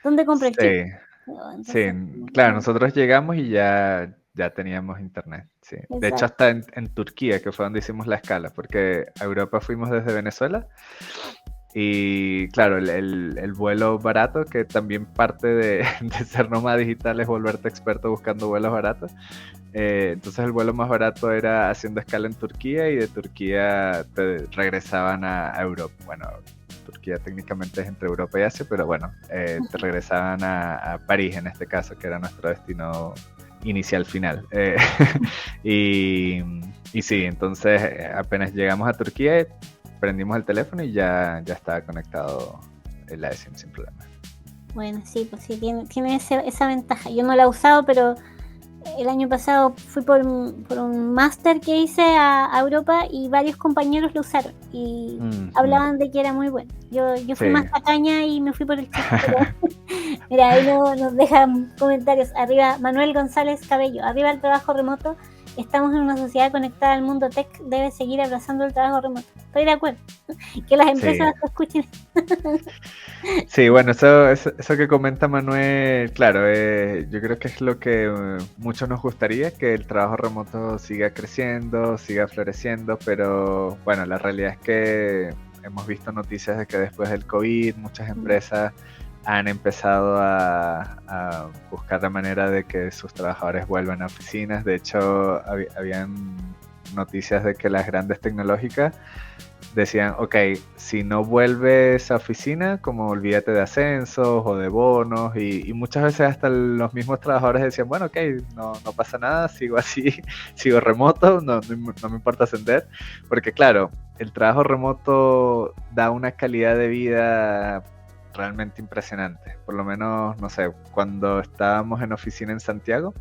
dónde compra el chip. Sí, Entonces, claro, nosotros llegamos y ya teníamos internet, sí. De hecho, exacto. hasta en Turquía, que fue donde hicimos la escala, porque a Europa fuimos desde Venezuela. Y claro, el vuelo barato, que también parte de ser nómada digital es volverte experto buscando vuelos baratos. Entonces el vuelo más barato era haciendo escala en Turquía y de Turquía te regresaban a Europa. Bueno, Turquía técnicamente es entre Europa y Asia, pero bueno, te regresaban a París en este caso, que era nuestro destino inicial final. Y sí, entonces apenas llegamos a Turquía, prendimos el teléfono y ya estaba conectado el eSIM sin problema. Bueno, sí, pues sí, tiene esa ventaja. Yo no la he usado, pero el año pasado fui por un máster que hice a Europa y varios compañeros lo usaron y hablaban de que era muy bueno. Yo fui más tacaña y me fui por el chiste. Mira, ahí nos dejan comentarios. Arriba, Manuel González Cabello. Arriba el trabajo remoto. Estamos en una sociedad conectada al mundo tech. Debe seguir abrazando el trabajo remoto. Estoy de acuerdo. Que las empresas lo escuchen. Sí, bueno, eso que comenta Manuel, claro, yo creo que es lo que muchos nos gustaría, que el trabajo remoto siga creciendo, siga floreciendo, pero bueno, la realidad es que hemos visto noticias de que después del COVID muchas empresas han empezado a buscar la manera de que sus trabajadores vuelvan a oficinas. De hecho, habían noticias de que las grandes tecnológicas decían, ok, si no vuelves a oficina, como olvídate de ascensos o de bonos, y muchas veces hasta los mismos trabajadores decían, bueno, ok, no pasa nada, sigo así, sigo remoto, no me importa ascender, porque claro, el trabajo remoto da una calidad de vida realmente impresionante. Por lo menos, no sé, cuando estábamos en oficina en Santiago,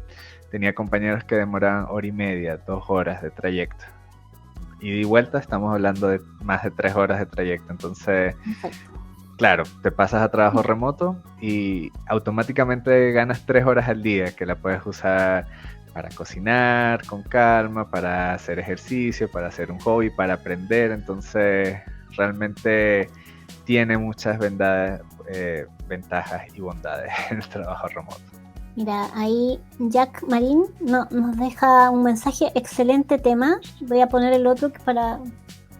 tenía compañeros que demoraban 1:30, 2 horas de trayecto. Y de vuelta estamos hablando de más de 3 horas de trayecto. Entonces, claro, te pasas a trabajo remoto y automáticamente ganas 3 horas al día que la puedes usar para cocinar con calma, para hacer ejercicio, para hacer un hobby, para aprender. Entonces, realmente tiene muchas ventajas y bondades en el trabajo remoto. Mira, ahí Jack Marín nos deja un mensaje, excelente tema. Voy a poner el otro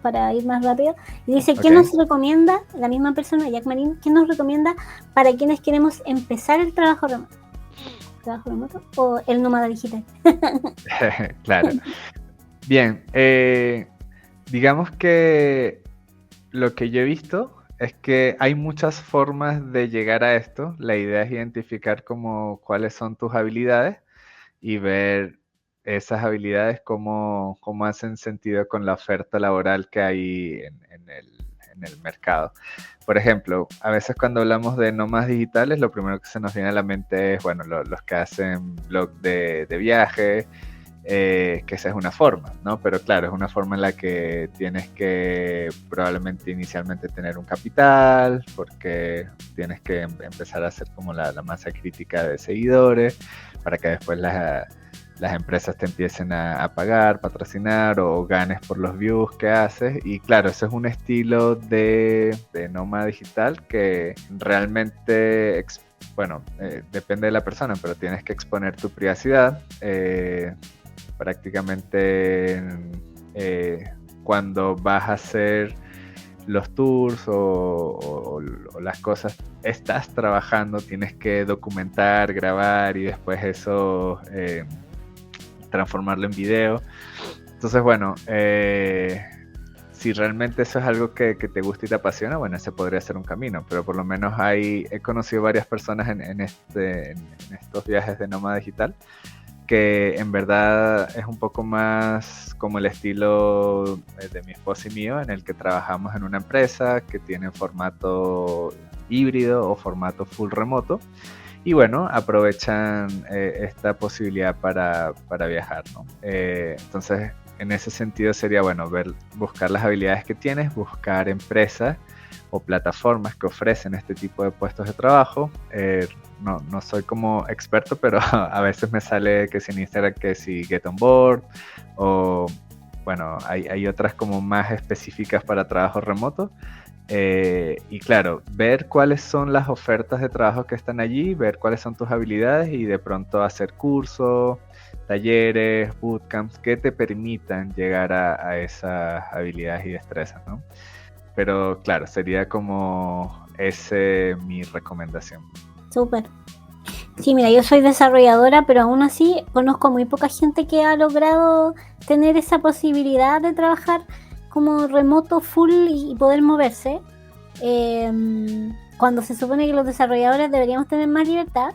para ir más rápido. Y dice, ¿qué nos recomienda, la misma persona, Jack Marín, qué nos recomienda para quienes queremos empezar el trabajo remoto? ¿Trabajo remoto o el nómada digital? Claro. Bien, digamos que lo que yo he visto es que hay muchas formas de llegar a esto. La idea es identificar cuáles son tus habilidades y ver esas habilidades cómo hacen sentido con la oferta laboral que hay en el mercado. Por ejemplo, a veces cuando hablamos de nómadas digitales, lo primero que se nos viene a la mente es, bueno, los que hacen blog de viaje, que esa es una forma, ¿no? Pero claro, es una forma en la que tienes que probablemente inicialmente tener un capital, porque tienes que empezar a hacer como la masa crítica de seguidores, para que después las empresas te empiecen a pagar, patrocinar o ganes por los views que haces. Y claro, ese es un estilo de nómada digital que realmente, bueno, depende de la persona, pero tienes que exponer tu privacidad. Prácticamente cuando vas a hacer los tours o las cosas, estás trabajando, tienes que documentar, grabar y después eso transformarlo en video. Entonces, bueno, si realmente eso es algo que te gusta y te apasiona, bueno, ese podría ser un camino, pero por lo menos he conocido varias personas en estos viajes de nómada digital que en verdad es un poco más como el estilo de mi esposa y mío, en el que trabajamos en una empresa que tiene formato híbrido o formato full remoto, y bueno, aprovechan esta posibilidad para viajar, ¿no? Entonces, en ese sentido sería, bueno, buscar las habilidades que tienes, buscar empresas o plataformas que ofrecen este tipo de puestos de trabajo. No soy como experto, pero a veces me sale que si en Instagram, que si Get On Board, o bueno, hay otras como más específicas para trabajo remoto. Y claro, ver cuáles son las ofertas de trabajo que están allí, ver cuáles son tus habilidades y de pronto hacer cursos, talleres, bootcamps que te permitan llegar a esas habilidades y destrezas, ¿no? Pero claro, sería como mi recomendación. Súper. Sí, mira, yo soy desarrolladora, pero aún así conozco muy poca gente que ha logrado tener esa posibilidad de trabajar como remoto full y poder moverse. Cuando se supone que los desarrolladores deberíamos tener más libertad,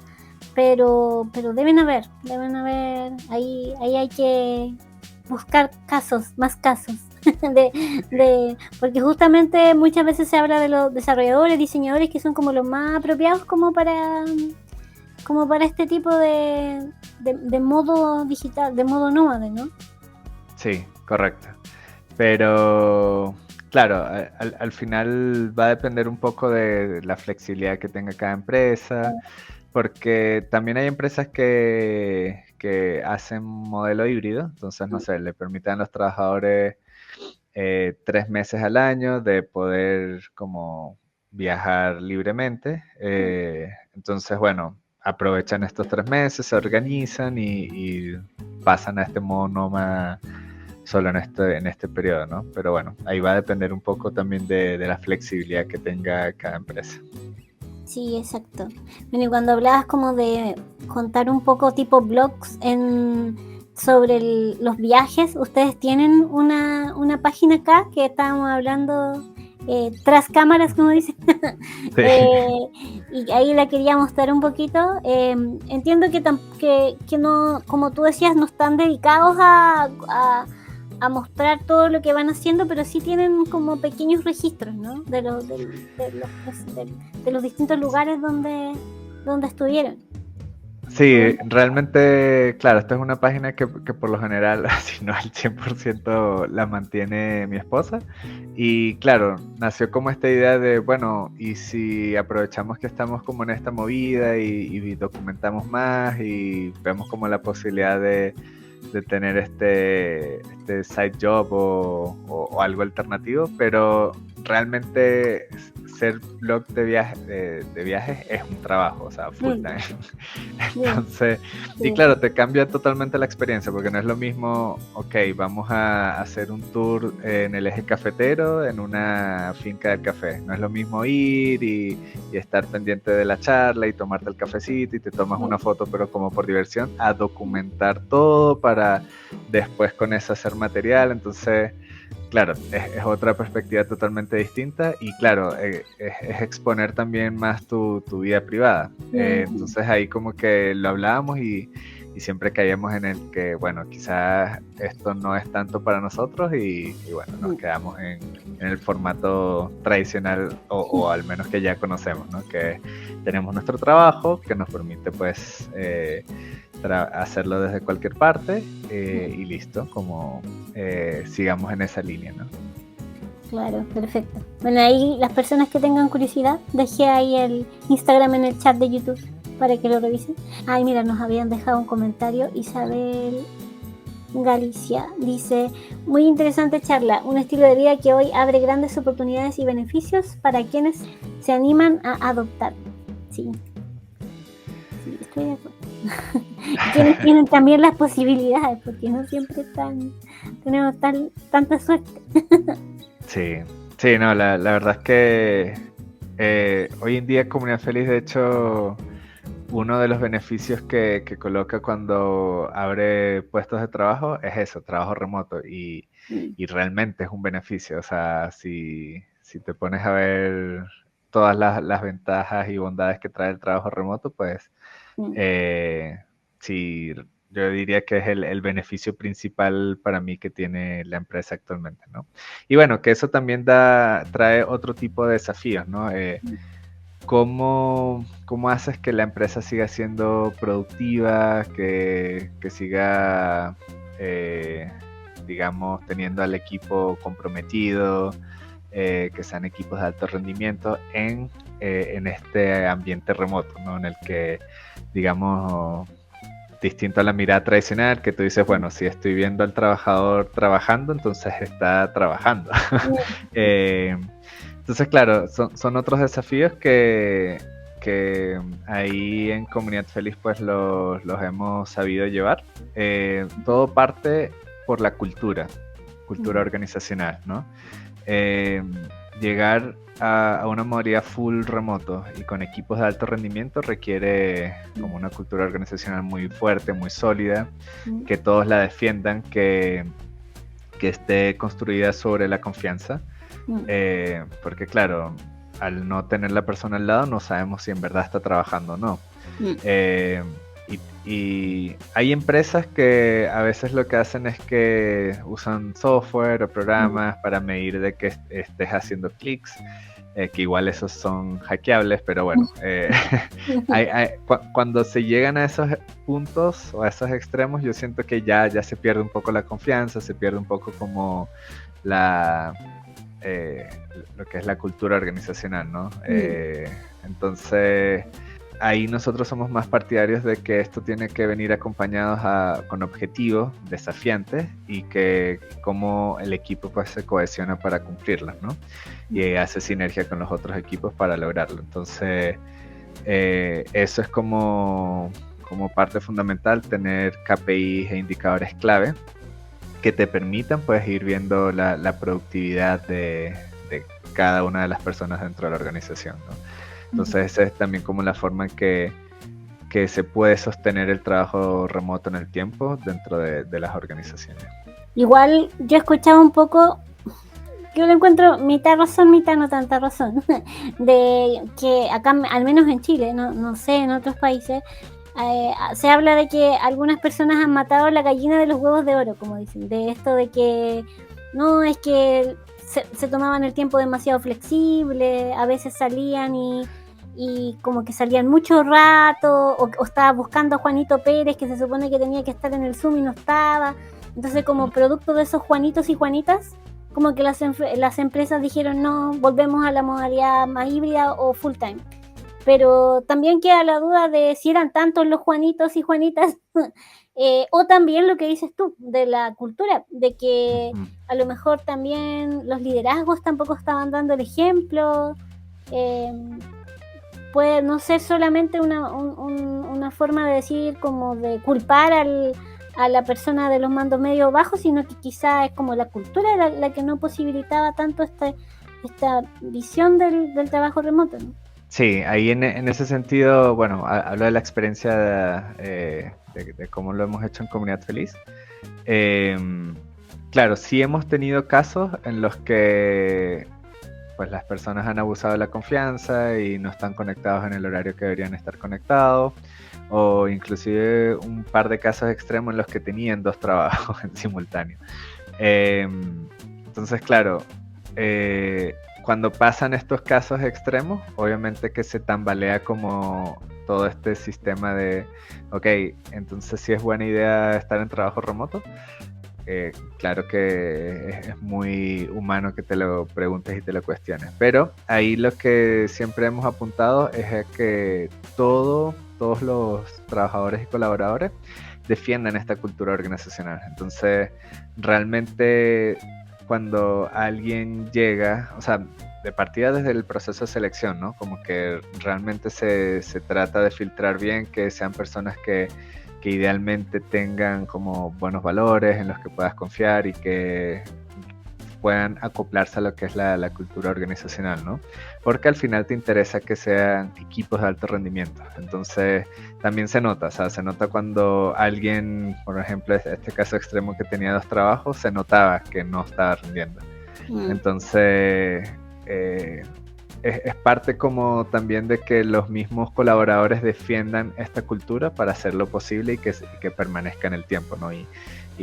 pero deben haber, ahí hay que buscar más casos. Porque justamente muchas veces se habla de los desarrolladores, diseñadores que son como los más apropiados como para este tipo de modo digital, de modo nómade, ¿no? Sí, correcto. Pero claro, al final va a depender un poco de la flexibilidad que tenga cada empresa, porque también hay empresas que hacen modelo híbrido, entonces, no sé, le permiten a los trabajadores 3 meses al año de poder como viajar libremente. Entonces, bueno, aprovechan estos 3 meses, se organizan y pasan a este modo nómada solo en este periodo, ¿no? Pero bueno, ahí va a depender un poco también de la flexibilidad que tenga cada empresa. Sí, exacto. Bueno, y cuando hablabas como de contar un poco tipo blogs sobre los viajes, ustedes tienen una página acá que estábamos hablando tras cámaras, como dicen. Sí. Y ahí la quería mostrar un poquito. Entiendo que no, como tú decías, no están dedicados a mostrar todo lo que van haciendo, pero sí tienen como pequeños registros, ¿no? De los distintos lugares donde estuvieron. Sí, realmente, claro, esta es una página que por lo general, si no al 100% la mantiene mi esposa. Y claro, nació como esta idea de, bueno, y si aprovechamos que estamos como en esta movida y documentamos más y vemos como la posibilidad de tener este side job o algo alternativo, pero realmente ser blog de viajes es un trabajo, o sea, full time. Entonces, y claro, te cambia totalmente la experiencia, porque no es lo mismo, ok, vamos a hacer un tour en el eje cafetero, en una finca del café. No es lo mismo ir y estar pendiente de la charla y tomarte el cafecito y te tomas una foto, pero como por diversión, a documentar todo para después con eso hacer material. Entonces, claro, es otra perspectiva totalmente distinta y claro, es exponer también más tu vida privada. Entonces ahí como que lo hablábamos y siempre caíamos en el que, bueno, quizás esto no es tanto para nosotros y bueno, nos quedamos en el formato tradicional o al menos que ya conocemos, ¿no? Que tenemos nuestro trabajo que nos permite pues hacerlo desde cualquier parte y listo, como sigamos en esa línea, ¿no? Claro, perfecto. Bueno, ahí las personas que tengan curiosidad, dejé ahí el Instagram en el chat de YouTube para que lo revisen. Ay, mira, nos habían dejado un comentario. Isabel Galicia dice: muy interesante charla, un estilo de vida que hoy abre grandes oportunidades y beneficios para quienes se animan a adoptar. Sí, estoy de acuerdo. Quienes tienen también las posibilidades, porque no siempre tenemos tanta suerte. Sí, no, la verdad es que hoy en día Comunidad Feliz, de hecho, uno de los beneficios que coloca cuando abre puestos de trabajo es eso, trabajo remoto, y realmente es un beneficio. O sea, si te pones a ver todas las ventajas y bondades que trae el trabajo remoto, pues sí, yo diría que es el beneficio principal para mí que tiene la empresa actualmente, ¿no? Y bueno, que eso también trae otro tipo de desafíos, ¿no? ¿cómo haces que la empresa siga siendo productiva, que siga, digamos, teniendo al equipo comprometido, que sean equipos de alto rendimiento en este ambiente remoto, ¿no? En el que, digamos, distinto a la mirada tradicional, que tú dices, bueno, si estoy viendo al trabajador trabajando, entonces está trabajando. Entonces, claro, son otros desafíos que ahí en Comunidad Feliz pues los hemos sabido llevar. Todo parte por la cultura organizacional, ¿no? Llegar a una modalidad full remoto y con equipos de alto rendimiento requiere como una cultura organizacional muy fuerte, muy sólida, que todos la defiendan, que esté construida sobre la confianza, porque claro, al no tener la persona al lado no sabemos si en verdad está trabajando o no. Y hay empresas que a veces lo que hacen es que usan software o programas para medir de que estés haciendo clics, que igual esos son hackeables, pero bueno, cuando se llegan a esos puntos o a esos extremos, yo siento que ya se pierde un poco la confianza, se pierde un poco como lo que es la cultura organizacional, ¿no? Entonces ahí nosotros somos más partidarios de que esto tiene que venir acompañado con objetivos desafiantes y que cómo el equipo pues se cohesiona para cumplirlos, ¿no? Y hace sinergia con los otros equipos para lograrlo. Entonces, eso es como parte fundamental, tener KPIs e indicadores clave que te permitan pues ir viendo la productividad de cada una de las personas dentro de la organización, ¿no? Entonces esa es también como la forma en que se puede sostener el trabajo remoto en el tiempo dentro de las organizaciones. Igual yo he escuchado un poco, yo lo encuentro mitad razón, mitad no tanta razón, de que acá, al menos en Chile, no sé, en otros países, se habla de que algunas personas han matado la gallina de los huevos de oro, como dicen, de esto de que no, es que se tomaban el tiempo demasiado flexible, a veces salían y como que salían mucho rato, o estaba buscando a Juanito Pérez, que se supone que tenía que estar en el Zoom y no estaba. Entonces, como producto de esos Juanitos y Juanitas, como que las empresas dijeron, no, volvemos a la modalidad más híbrida o full time. Pero también queda la duda de si eran tantos los Juanitos y Juanitas, o también lo que dices tú, de la cultura, de que a lo mejor también los liderazgos tampoco estaban dando el ejemplo. Puede no ser solamente una forma de decir, como de culpar a la persona de los mandos medio bajos, sino que quizá es como la cultura la que no posibilitaba tanto esta visión del trabajo remoto, ¿no? Sí, ahí en ese sentido, bueno, hablo de la experiencia de cómo lo hemos hecho en Comunidad Feliz. Claro, sí hemos tenido casos en los que pues las personas han abusado de la confianza y no están conectados en el horario que deberían estar conectados, o inclusive un par de casos extremos en los que tenían 2 trabajos en simultáneo. Entonces, claro, cuando pasan estos casos extremos, obviamente que se tambalea como todo este sistema de, ok, entonces sí es buena idea estar en trabajo remoto. Claro que es muy humano que te lo preguntes y te lo cuestiones, pero ahí lo que siempre hemos apuntado es que todos los trabajadores y colaboradores defiendan esta cultura organizacional. Entonces, realmente cuando alguien llega, o sea, de partida desde el proceso de selección, ¿no? Como que realmente se trata de filtrar bien, que sean personas que idealmente tengan como buenos valores en los que puedas confiar y que puedan acoplarse a lo que es la cultura organizacional, ¿no? Porque al final te interesa que sean equipos de alto rendimiento. Entonces, también se nota, o sea, se nota cuando alguien, por ejemplo, este caso extremo que tenía 2 trabajos, se notaba que no estaba rindiendo. Entonces, es parte como también de que los mismos colaboradores defiendan esta cultura para hacerlo posible y que permanezca en el tiempo, ¿no? Y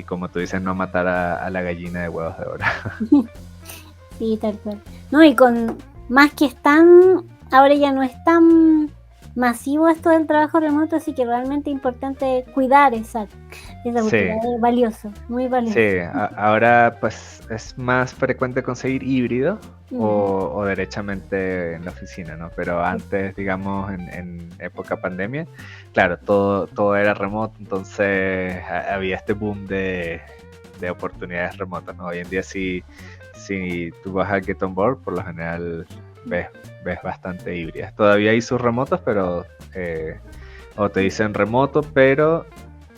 como tú dices, no matar a la gallina de huevos de oro. Sí, tal cual. No, y con más que están, ahora ya no es tan masivo esto del trabajo remoto, así que realmente es importante cuidar esa cultura, Sí, es valioso, muy valioso. sí, ahora pues es más frecuente conseguir híbrido Mm, o derechamente en la oficina, ¿no? Pero sí. antes, digamos, en época pandemia, claro, todo era remoto, entonces había este boom de oportunidades remotas, ¿no? Hoy en día si tú vas a Get On Board, por lo general ves bastante híbridas. Todavía hay sus remotos, pero o te dicen remoto, pero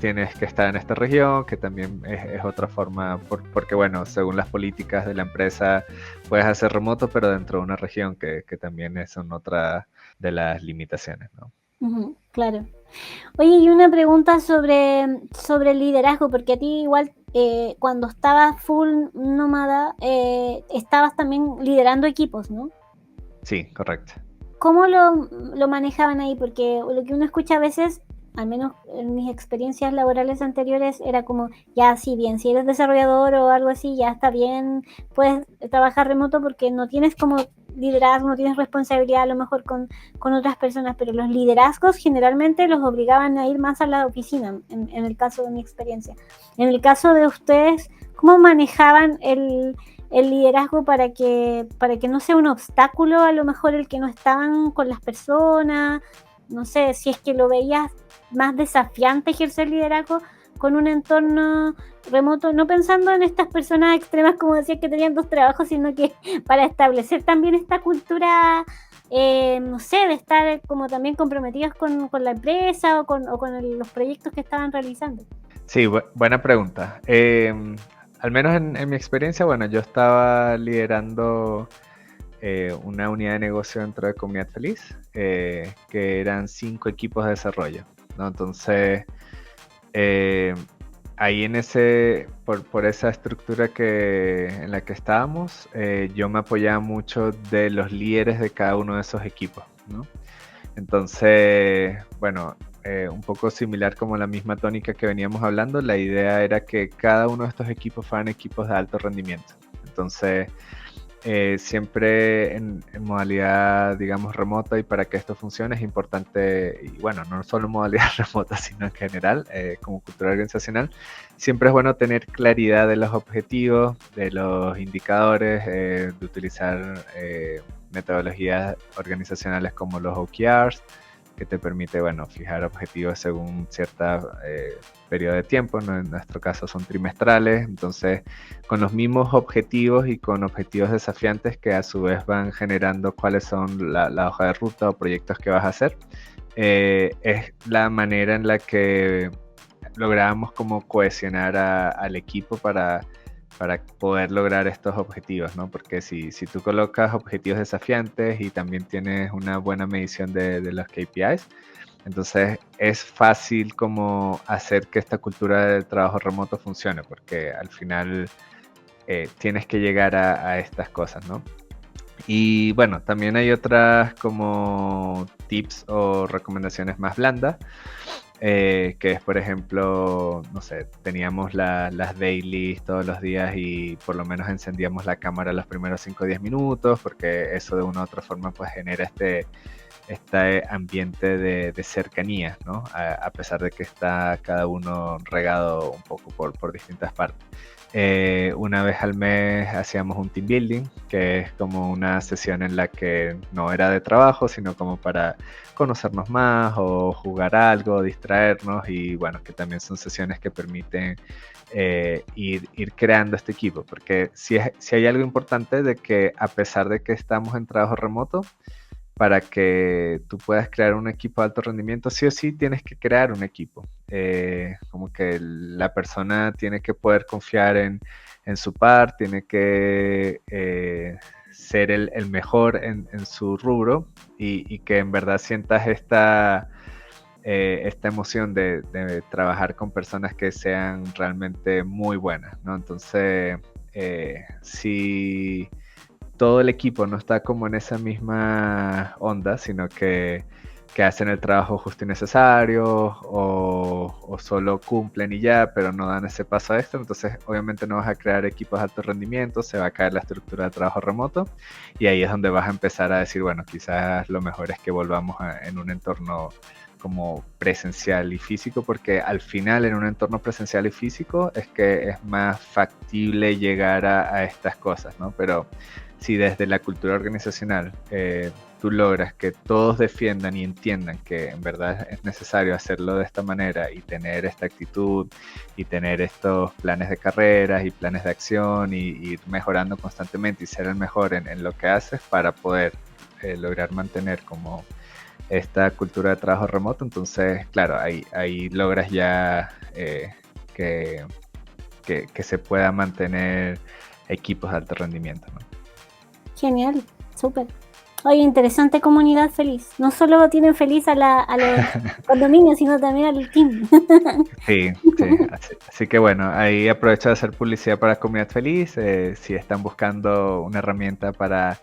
tienes que estar en esta región, que también es otra forma, porque bueno, según las políticas de la empresa, puedes hacer remoto, pero dentro de una región que también son otra de las limitaciones, ¿no? Ujú, claro. Oye, y una pregunta sobre el liderazgo, porque a ti igual cuando estabas full nómada, estabas también liderando equipos, ¿no? Sí, correcto. ¿Cómo lo manejaban ahí? Porque lo que uno escucha a veces, al menos en mis experiencias laborales anteriores, era como, ya, sí, bien, si eres desarrollador o algo así, ya está bien, puedes trabajar remoto porque no tienes como liderazgo, no tienes responsabilidad a lo mejor con otras personas, pero los liderazgos generalmente los obligaban a ir más a la oficina, en el caso de mi experiencia. En el caso de ustedes, ¿cómo manejaban el liderazgo para que no sea un obstáculo a lo mejor el que no estaban con las personas? No sé, si es que lo veías más desafiante ejercer liderazgo con un entorno remoto, no pensando en estas personas extremas como decías que tenían dos trabajos, sino que para establecer también esta cultura, no sé, de estar como también comprometidos con la empresa o con los proyectos que estaban realizando. Sí, buena pregunta. Al menos en mi experiencia, bueno, yo estaba liderando una unidad de negocio dentro de Comunidad Feliz, que eran 5 equipos de desarrollo, ¿no? Entonces, eh, ahí por esa estructura en la que estábamos, yo me apoyaba mucho de los líderes de cada uno de esos equipos, ¿no? Entonces, bueno, un poco similar como la misma tónica que veníamos hablando, la idea era que cada uno de estos equipos fueran equipos de alto rendimiento. Entonces, siempre en modalidad, digamos, remota, y para que esto funcione es importante, y bueno, no solo en modalidad remota, sino en general, como cultura organizacional, siempre es bueno tener claridad de los objetivos, de los indicadores, de utilizar metodologías organizacionales como los OKRs, que te permite, bueno, fijar objetivos según cierta periodo de tiempo, ¿no? En nuestro caso son trimestrales, entonces con los mismos objetivos y con objetivos desafiantes que a su vez van generando cuáles son la hoja de ruta o proyectos que vas a hacer. Es la manera en la que logramos como cohesionar al equipo para poder lograr estos objetivos, ¿no? Porque si tú colocas objetivos desafiantes y también tienes una buena medición de los KPIs, entonces es fácil como hacer que esta cultura del trabajo remoto funcione, porque al final tienes que llegar a estas cosas, ¿no? Y bueno, también hay otras como tips o recomendaciones más blandas, que es, por ejemplo, no sé, teníamos las dailies todos los días y por lo menos encendíamos la cámara los primeros 5 o 10 minutos, porque eso de una u otra forma pues genera este ambiente de cercanía, ¿no? A pesar de que está cada uno regado un poco por distintas partes. Una vez al mes hacíamos un team building, que es como una sesión en la que no era de trabajo, sino como para conocernos más o jugar algo, distraernos, y bueno, que también son sesiones que permiten ir creando este equipo, porque si hay algo importante de que a pesar de que estamos en trabajo remoto, para que tú puedas crear un equipo de alto rendimiento, sí o sí tienes que crear un equipo. Como que la persona tiene que poder confiar en su par, tiene que ser el mejor en su rubro, y que en verdad sientas esta emoción de trabajar con personas que sean realmente muy buenas, ¿no? Entonces, si todo el equipo no está como en esa misma onda, sino que que hacen el trabajo justo y necesario o solo cumplen y ya, pero no dan ese paso extra. Entonces, obviamente no vas a crear equipos de alto rendimiento, se va a caer la estructura de trabajo remoto y ahí es donde vas a empezar a decir, bueno, quizás lo mejor es que volvamos en un entorno como presencial y físico, porque al final en un entorno presencial y físico es que es más factible llegar a estas cosas, ¿no? Pero si desde la cultura organizacional tú logras que todos defiendan y entiendan que en verdad es necesario hacerlo de esta manera y tener esta actitud y tener estos planes de carreras y planes de acción y ir mejorando constantemente y ser el mejor en lo que haces para poder lograr mantener como esta cultura de trabajo remoto, entonces, claro, ahí logras ya que, que se pueda mantener equipos de alto rendimiento, ¿no? Genial, súper. Oye, interesante comunidad feliz. No solo tienen feliz a los condominios, sino también al team. Sí, sí, así que bueno, ahí aprovecho de hacer publicidad para Comunidad Feliz. Si están buscando una herramienta para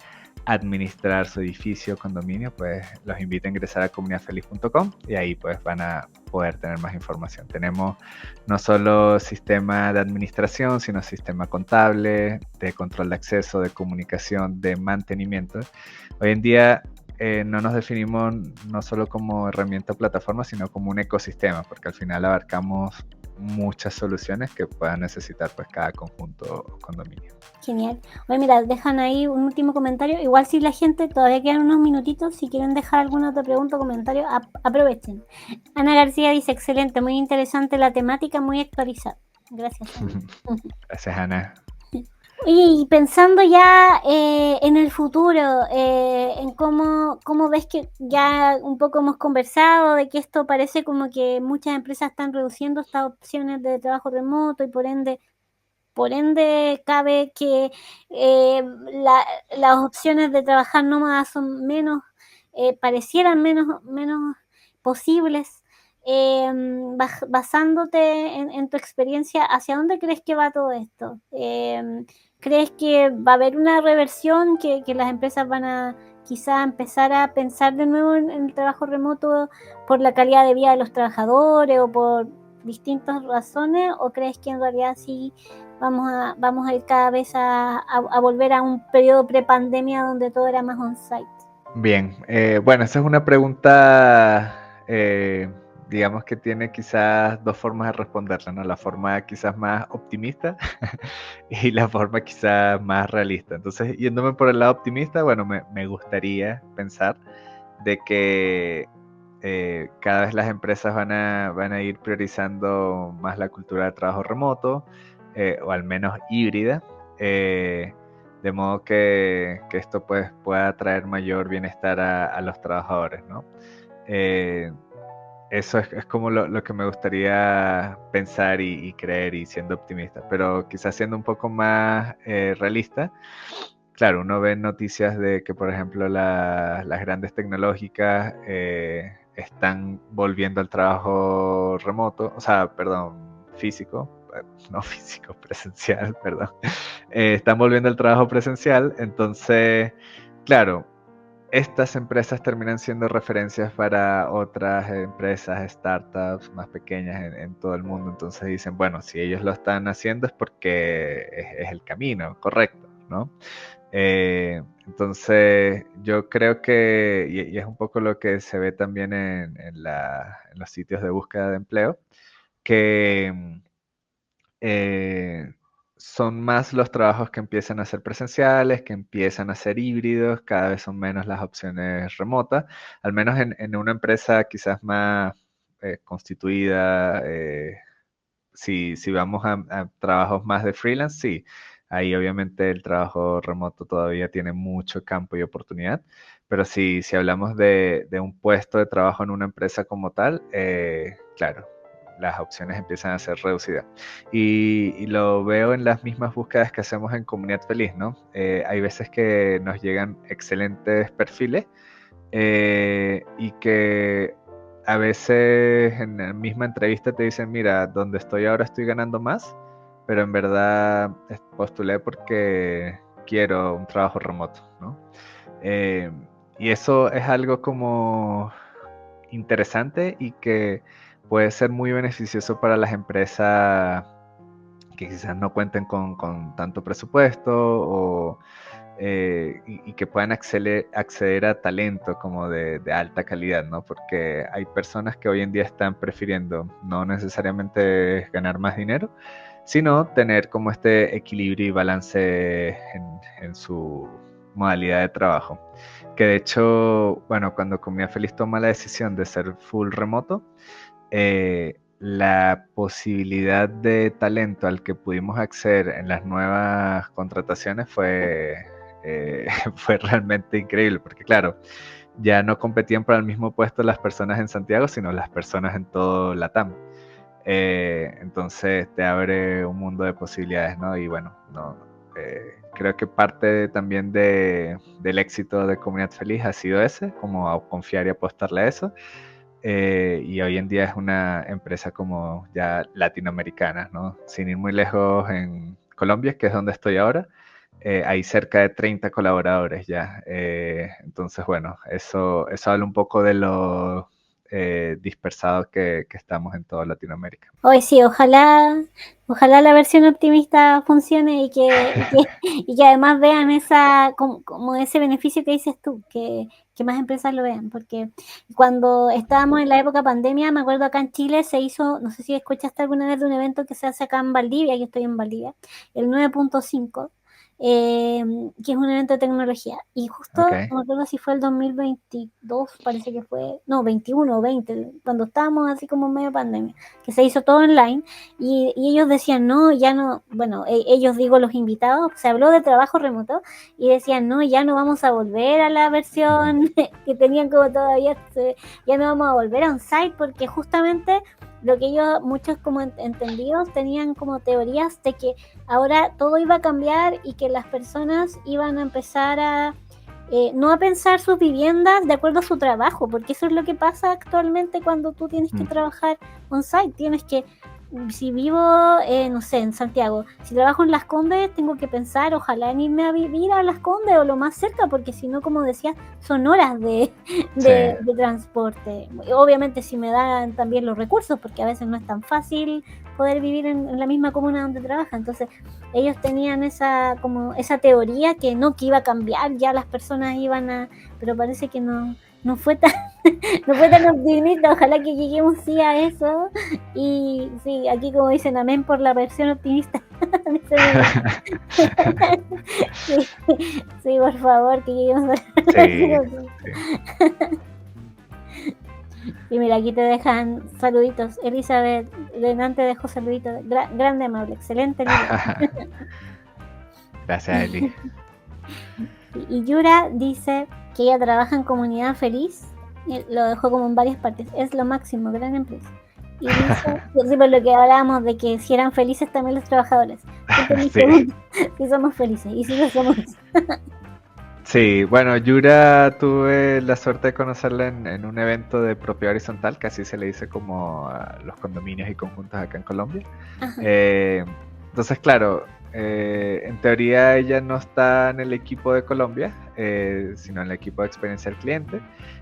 administrar su edificio o condominio, pues los invito a ingresar a comunidadfeliz.com y ahí pues van a poder tener más información. Tenemos no solo sistema de administración, sino sistema contable, de control de acceso, de comunicación, de mantenimiento. Hoy en día no nos definimos no solo como herramienta o plataforma, sino como un ecosistema, porque al final abarcamos muchas soluciones que puedan necesitar pues cada conjunto o condominio. Genial. Oye, mira, dejan ahí un último comentario. Igual si la gente, todavía quedan unos minutitos, si quieren dejar alguna otra pregunta o comentario, aprovechen. Ana García dice, excelente, muy interesante la temática, muy actualizada. Gracias, Ana. Gracias, Ana. Y pensando ya en el futuro, en cómo ves que ya un poco hemos conversado de que esto parece como que muchas empresas están reduciendo estas opciones de trabajo remoto y por ende cabe que las opciones de trabajar nómadas son menos, parecieran menos posibles. Basándote en tu experiencia, ¿hacia dónde crees que va todo esto? ¿Crees que va a haber una reversión, que las empresas van a quizá empezar a pensar de nuevo en el trabajo remoto por la calidad de vida de los trabajadores o por distintas razones? ¿O crees que en realidad sí vamos a ir cada vez a volver a un periodo prepandemia donde todo era más on-site? Bien, bueno, esa es una pregunta, digamos que tiene quizás dos formas de responderla, ¿no? La forma quizás más optimista y la forma quizás más realista. Entonces, yéndome por el lado optimista, bueno, me gustaría pensar de que cada vez las empresas van a ir priorizando más la cultura de trabajo remoto, o al menos híbrida, de modo que esto pues, pueda traer mayor bienestar a los trabajadores, ¿no? Eso es como lo que me gustaría pensar y creer y siendo optimista, pero quizás siendo un poco más realista. Claro, uno ve noticias de que, por ejemplo, las grandes tecnológicas están volviendo al trabajo remoto, o sea, perdón, físico, no físico, presencial, perdón. Están volviendo al trabajo presencial, entonces, claro, estas empresas terminan siendo referencias para otras empresas, startups más pequeñas en todo el mundo. Entonces dicen, bueno, si ellos lo están haciendo es porque es el camino correcto, ¿no? Entonces yo creo que, y es un poco lo que se ve también en los sitios de búsqueda de empleo, que eh, son más los trabajos que empiezan a ser presenciales, que empiezan a ser híbridos, cada vez son menos las opciones remotas, al menos en una empresa quizás más constituida. Si vamos a trabajos más de freelance, sí, ahí obviamente el trabajo remoto todavía tiene mucho campo y oportunidad, pero si hablamos de un puesto de trabajo en una empresa como tal, claro, las opciones empiezan a ser reducidas. Y lo veo en las mismas búsquedas que hacemos en Comunidad Feliz, ¿no? Hay veces que nos llegan excelentes perfiles y que a veces en la misma entrevista te dicen, mira, donde estoy ahora estoy ganando más, pero en verdad postulé porque quiero un trabajo remoto, ¿no? Y eso es algo como interesante y que puede ser muy beneficioso para las empresas que quizás no cuenten con tanto presupuesto o y que puedan acceder a talento como de alta calidad, ¿no? Porque hay personas que hoy en día están prefiriendo no necesariamente ganar más dinero, sino tener como este equilibrio y balance en su modalidad de trabajo. Que de hecho, bueno, cuando Comunidad Feliz toma la decisión de ser full remoto, la posibilidad de talento al que pudimos acceder en las nuevas contrataciones fue realmente increíble, porque claro, ya no competían para el mismo puesto las personas en Santiago, sino las personas en todo Latam. Entonces te abre un mundo de posibilidades, ¿no? Y bueno, creo que parte también del éxito de Comunidad Feliz ha sido ese, como a confiar y apostarle a eso. Y hoy en día es una empresa como ya latinoamericana, ¿no? Sin ir muy lejos, en Colombia, que es donde estoy ahora, hay cerca de 30 colaboradores ya. Entonces, bueno, eso habla un poco de lo dispersados que estamos en toda Latinoamérica. Hoy sí, ojalá la versión optimista funcione y que además vean como ese beneficio que dices tú, que más empresas lo vean, porque cuando estábamos en la época pandemia, me acuerdo acá en Chile se hizo, no sé si escuchaste alguna vez de un evento que se hace acá en Valdivia, yo estoy en Valdivia, el 9.5, que es un evento de tecnología. Y justo, Okay. no me acuerdo si fue el 2022, parece que fue, no, 21 o 20, cuando estábamos así como en medio pandemia, que se hizo todo online, y ellos decían, no, ya no, bueno, ellos digo los invitados, se habló de trabajo remoto, y decían, no, ya no vamos a volver a la versión que tenían como todavía, ya no vamos a volver a on-site, porque justamente lo que ellos, muchos como entendidos, tenían como teorías de que ahora todo iba a cambiar y que las personas iban a empezar a no a pensar sus viviendas de acuerdo a su trabajo, porque eso es lo que pasa actualmente cuando tú tienes que trabajar on-site, tienes que, si vivo, no sé, en Santiago, si trabajo en Las Condes, tengo que pensar, ojalá en irme a vivir a Las Condes o lo más cerca, porque si no, como decía, son horas de transporte. Obviamente si me dan también los recursos, porque a veces no es tan fácil poder vivir en la misma comuna donde trabaja. Entonces ellos tenían esa teoría que iba a cambiar, ya las personas iban a, pero parece que no fue tan no fue tan optimista. Ojalá que lleguemos sí a eso, y sí, aquí como dicen, amén por la versión optimista. Sí, sí, por favor, que lleguemos a la versión optimista. Y mira, aquí te dejan saluditos. Elizabeth Renante dejó saluditos. Grande, amable, excelente. Gracias, Eli. Y Yura dice que ella trabaja en Comunidad Feliz. Y lo dejó como en varias partes. Es lo máximo, gran empresa. Y dice, sí, por lo que hablábamos de que si eran felices también los trabajadores. Sí. Si somos felices. Y si lo somos. Sí, bueno, Yura tuve la suerte de conocerla en un evento de propiedad horizontal, que así se le dice como a los condominios y conjuntos acá en Colombia. Entonces, claro, en teoría ella no está en el equipo de Colombia, sino en el equipo de experiencia del cliente.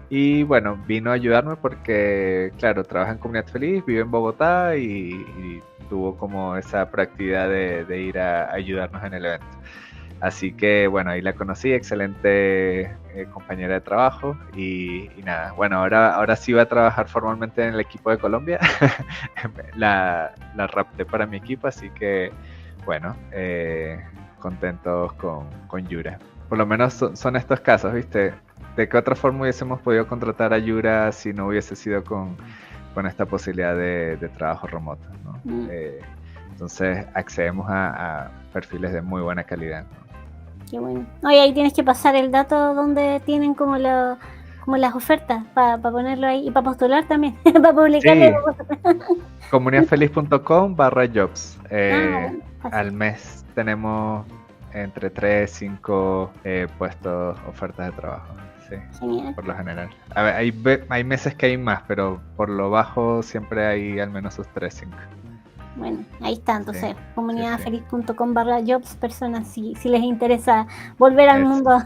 Y bueno, vino a ayudarme porque, claro, trabaja en Comunidad Feliz, vive en Bogotá y tuvo como esa proactividad de ir a ayudarnos en el evento. Así que bueno, ahí la conocí, excelente compañera de trabajo y nada, bueno, ahora sí va a trabajar formalmente en el equipo de Colombia, la rapté para mi equipo, así que bueno, contentos con Yura. Por lo menos son estos casos, ¿viste? ¿De qué otra forma hubiésemos podido contratar a Yura si no hubiese sido con esta posibilidad de trabajo remoto, ¿no? Entonces accedemos a perfiles de muy buena calidad, ¿no? Qué bueno. Oye, ahí tienes que pasar el dato donde tienen como las ofertas para ponerlo ahí y para postular también, para publicarlo. Sí. comunidadfeliz.com/jobs. Al mes tenemos entre 3 y 5 puestos, ofertas de trabajo. Sí, genial. Por lo general. A ver, hay meses que hay más, pero por lo bajo siempre hay al menos esos 3, 5. Bueno, ahí está, entonces, sí, comunidadfeliz.com/jobs, personas si les interesa volver al mundo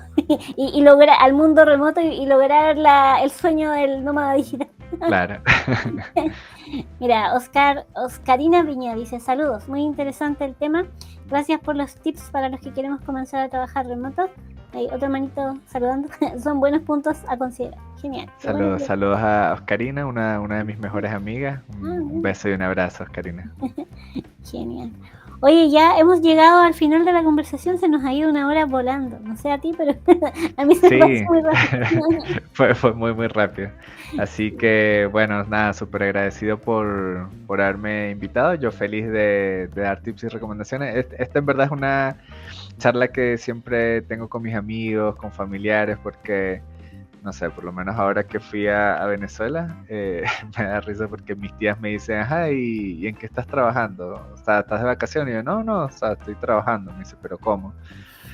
y lograr al mundo remoto y lograr el sueño del nómada digital. Claro. Mira, Oscarina Viña dice, saludos, muy interesante el tema. Gracias por los tips para los que queremos comenzar a trabajar remoto. Hay otro manito saludando. Son buenos puntos a considerar. Genial. Qué bueno Saludos, que... saludos a Oscarina, una de mis mejores amigas. Un mira. beso y un abrazo, Oscarina. Genial. Oye, ya hemos llegado al final de la conversación, se nos ha ido una hora volando. No sé a ti, pero a mí se me pasó Sí, muy rápido. fue muy, muy rápido. Así que, bueno, nada, súper agradecido por haberme invitado. Yo feliz de dar tips y recomendaciones. Esta en verdad es una charla que siempre tengo con mis amigos, con familiares, porque no sé, por lo menos ahora que fui a Venezuela, me da risa porque mis tías me dicen, ajá, ¿y en qué estás trabajando? O sea, ¿estás de vacaciones? Y yo, no, o sea, estoy trabajando. Me dice, ¿pero cómo?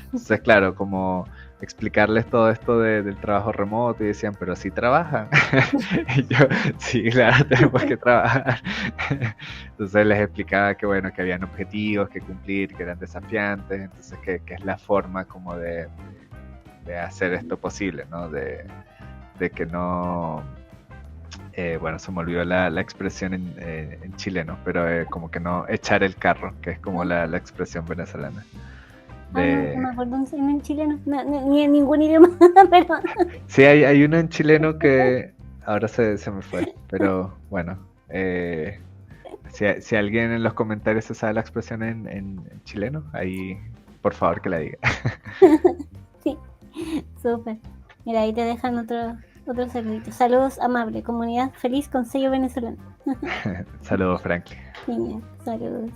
Entonces, claro, como explicarles todo esto del trabajo remoto y decían, pero sí trabajan. Y yo, sí, claro, tenemos que trabajar. Entonces les explicaba que, bueno, que habían objetivos que cumplir, que eran desafiantes, entonces que es la forma como de hacer esto posible, ¿no? De que no... bueno, se me olvidó la expresión en chileno, pero como que no echar el carro, que es como la expresión venezolana. No me De... acuerdo en chileno, ni en ningún idioma, pero... Sí, hay uno en chileno que ahora se me fue, pero bueno, si alguien en los comentarios se sabe la expresión en chileno, ahí por favor que la diga. Sí, súper. Mira, ahí te dejan otro saludito. Saludos amable, comunidad feliz con sello venezolano. Saludos, Franklin. Genial, saludos.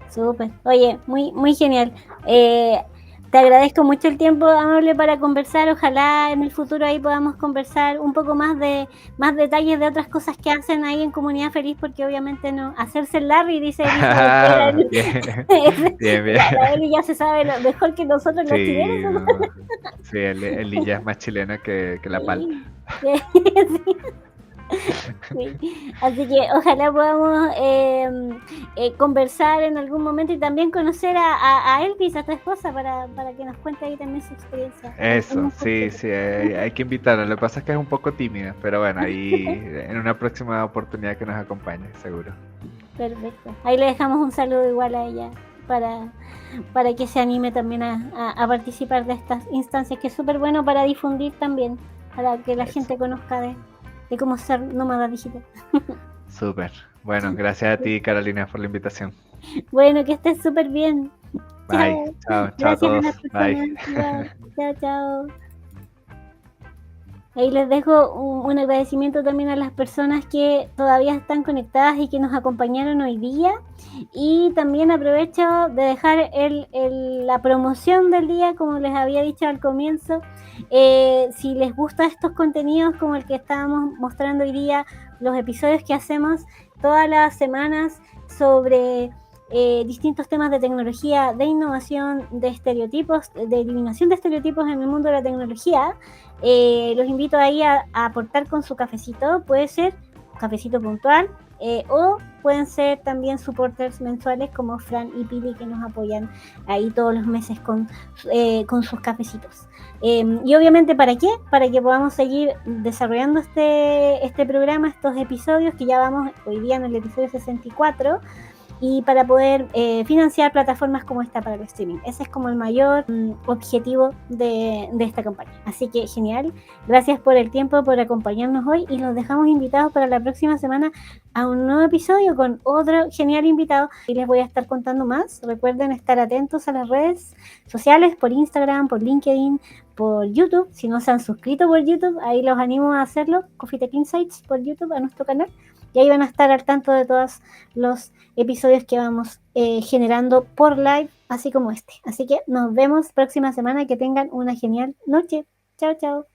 Súper. Oye, muy genial. Te agradezco mucho el tiempo amable para conversar. Ojalá en el futuro ahí podamos conversar un poco más detalles de otras cosas que hacen ahí en Comunidad Feliz, porque obviamente no hacerse el Larry, dice Elizabeth. Bien, bien. La Eli ya se sabe lo mejor que nosotros los chilenos. Sí, sí, el Lilla es más chilena que la palta. Sí. Sí. Así que ojalá podamos conversar en algún momento y también conocer a Elvis, a tu esposa, para que nos cuente ahí también su experiencia. Eso, sí, sí, hay que invitarla. Lo que pasa es que es un poco tímida, pero bueno, ahí en una próxima oportunidad que nos acompañe, seguro. Perfecto. Ahí le dejamos un saludo igual a ella para que se anime también a participar de estas instancias, que es súper bueno para difundir también, para que la gente conozca de cómo ser nómada digital. Súper. Bueno, gracias a ti, Carolina, por la invitación. Bueno, que estés súper bien. Bye. Chao, chao a Gracias a todos. las personas. Bye. Chao. Ahí les dejo un agradecimiento también a las personas que todavía están conectadas y que nos acompañaron hoy día. Y también aprovecho de dejar la promoción del día, como les había dicho al comienzo. Si les gustan estos contenidos como el que estábamos mostrando hoy día, los episodios que hacemos todas las semanas sobre distintos temas de tecnología, de innovación, de estereotipos, de eliminación de estereotipos en el mundo de la tecnología, los invito ahí a aportar con su cafecito. Puede ser un cafecito puntual, o pueden ser también supporters mensuales como Fran y Pili, que nos apoyan ahí todos los meses con sus cafecitos. Y obviamente, ¿para qué? Para que podamos seguir desarrollando este programa, estos episodios, que ya vamos hoy día en el episodio 64, y para poder financiar plataformas como esta para el streaming. Ese es como el mayor objetivo de esta campaña. Así que genial. Gracias por el tiempo, por acompañarnos hoy, y los dejamos invitados para la próxima semana a un nuevo episodio con otro genial invitado, y les voy a estar contando más. Recuerden estar atentos a las redes sociales, por Instagram, por LinkedIn, por YouTube. Si no se han suscrito por YouTube, ahí los animo a hacerlo. Coffee Tech Insights por YouTube, a nuestro canal, y ahí van a estar al tanto de todos los episodios que vamos generando por live, así como este. Así que nos vemos próxima semana. Que tengan una genial noche. Chao.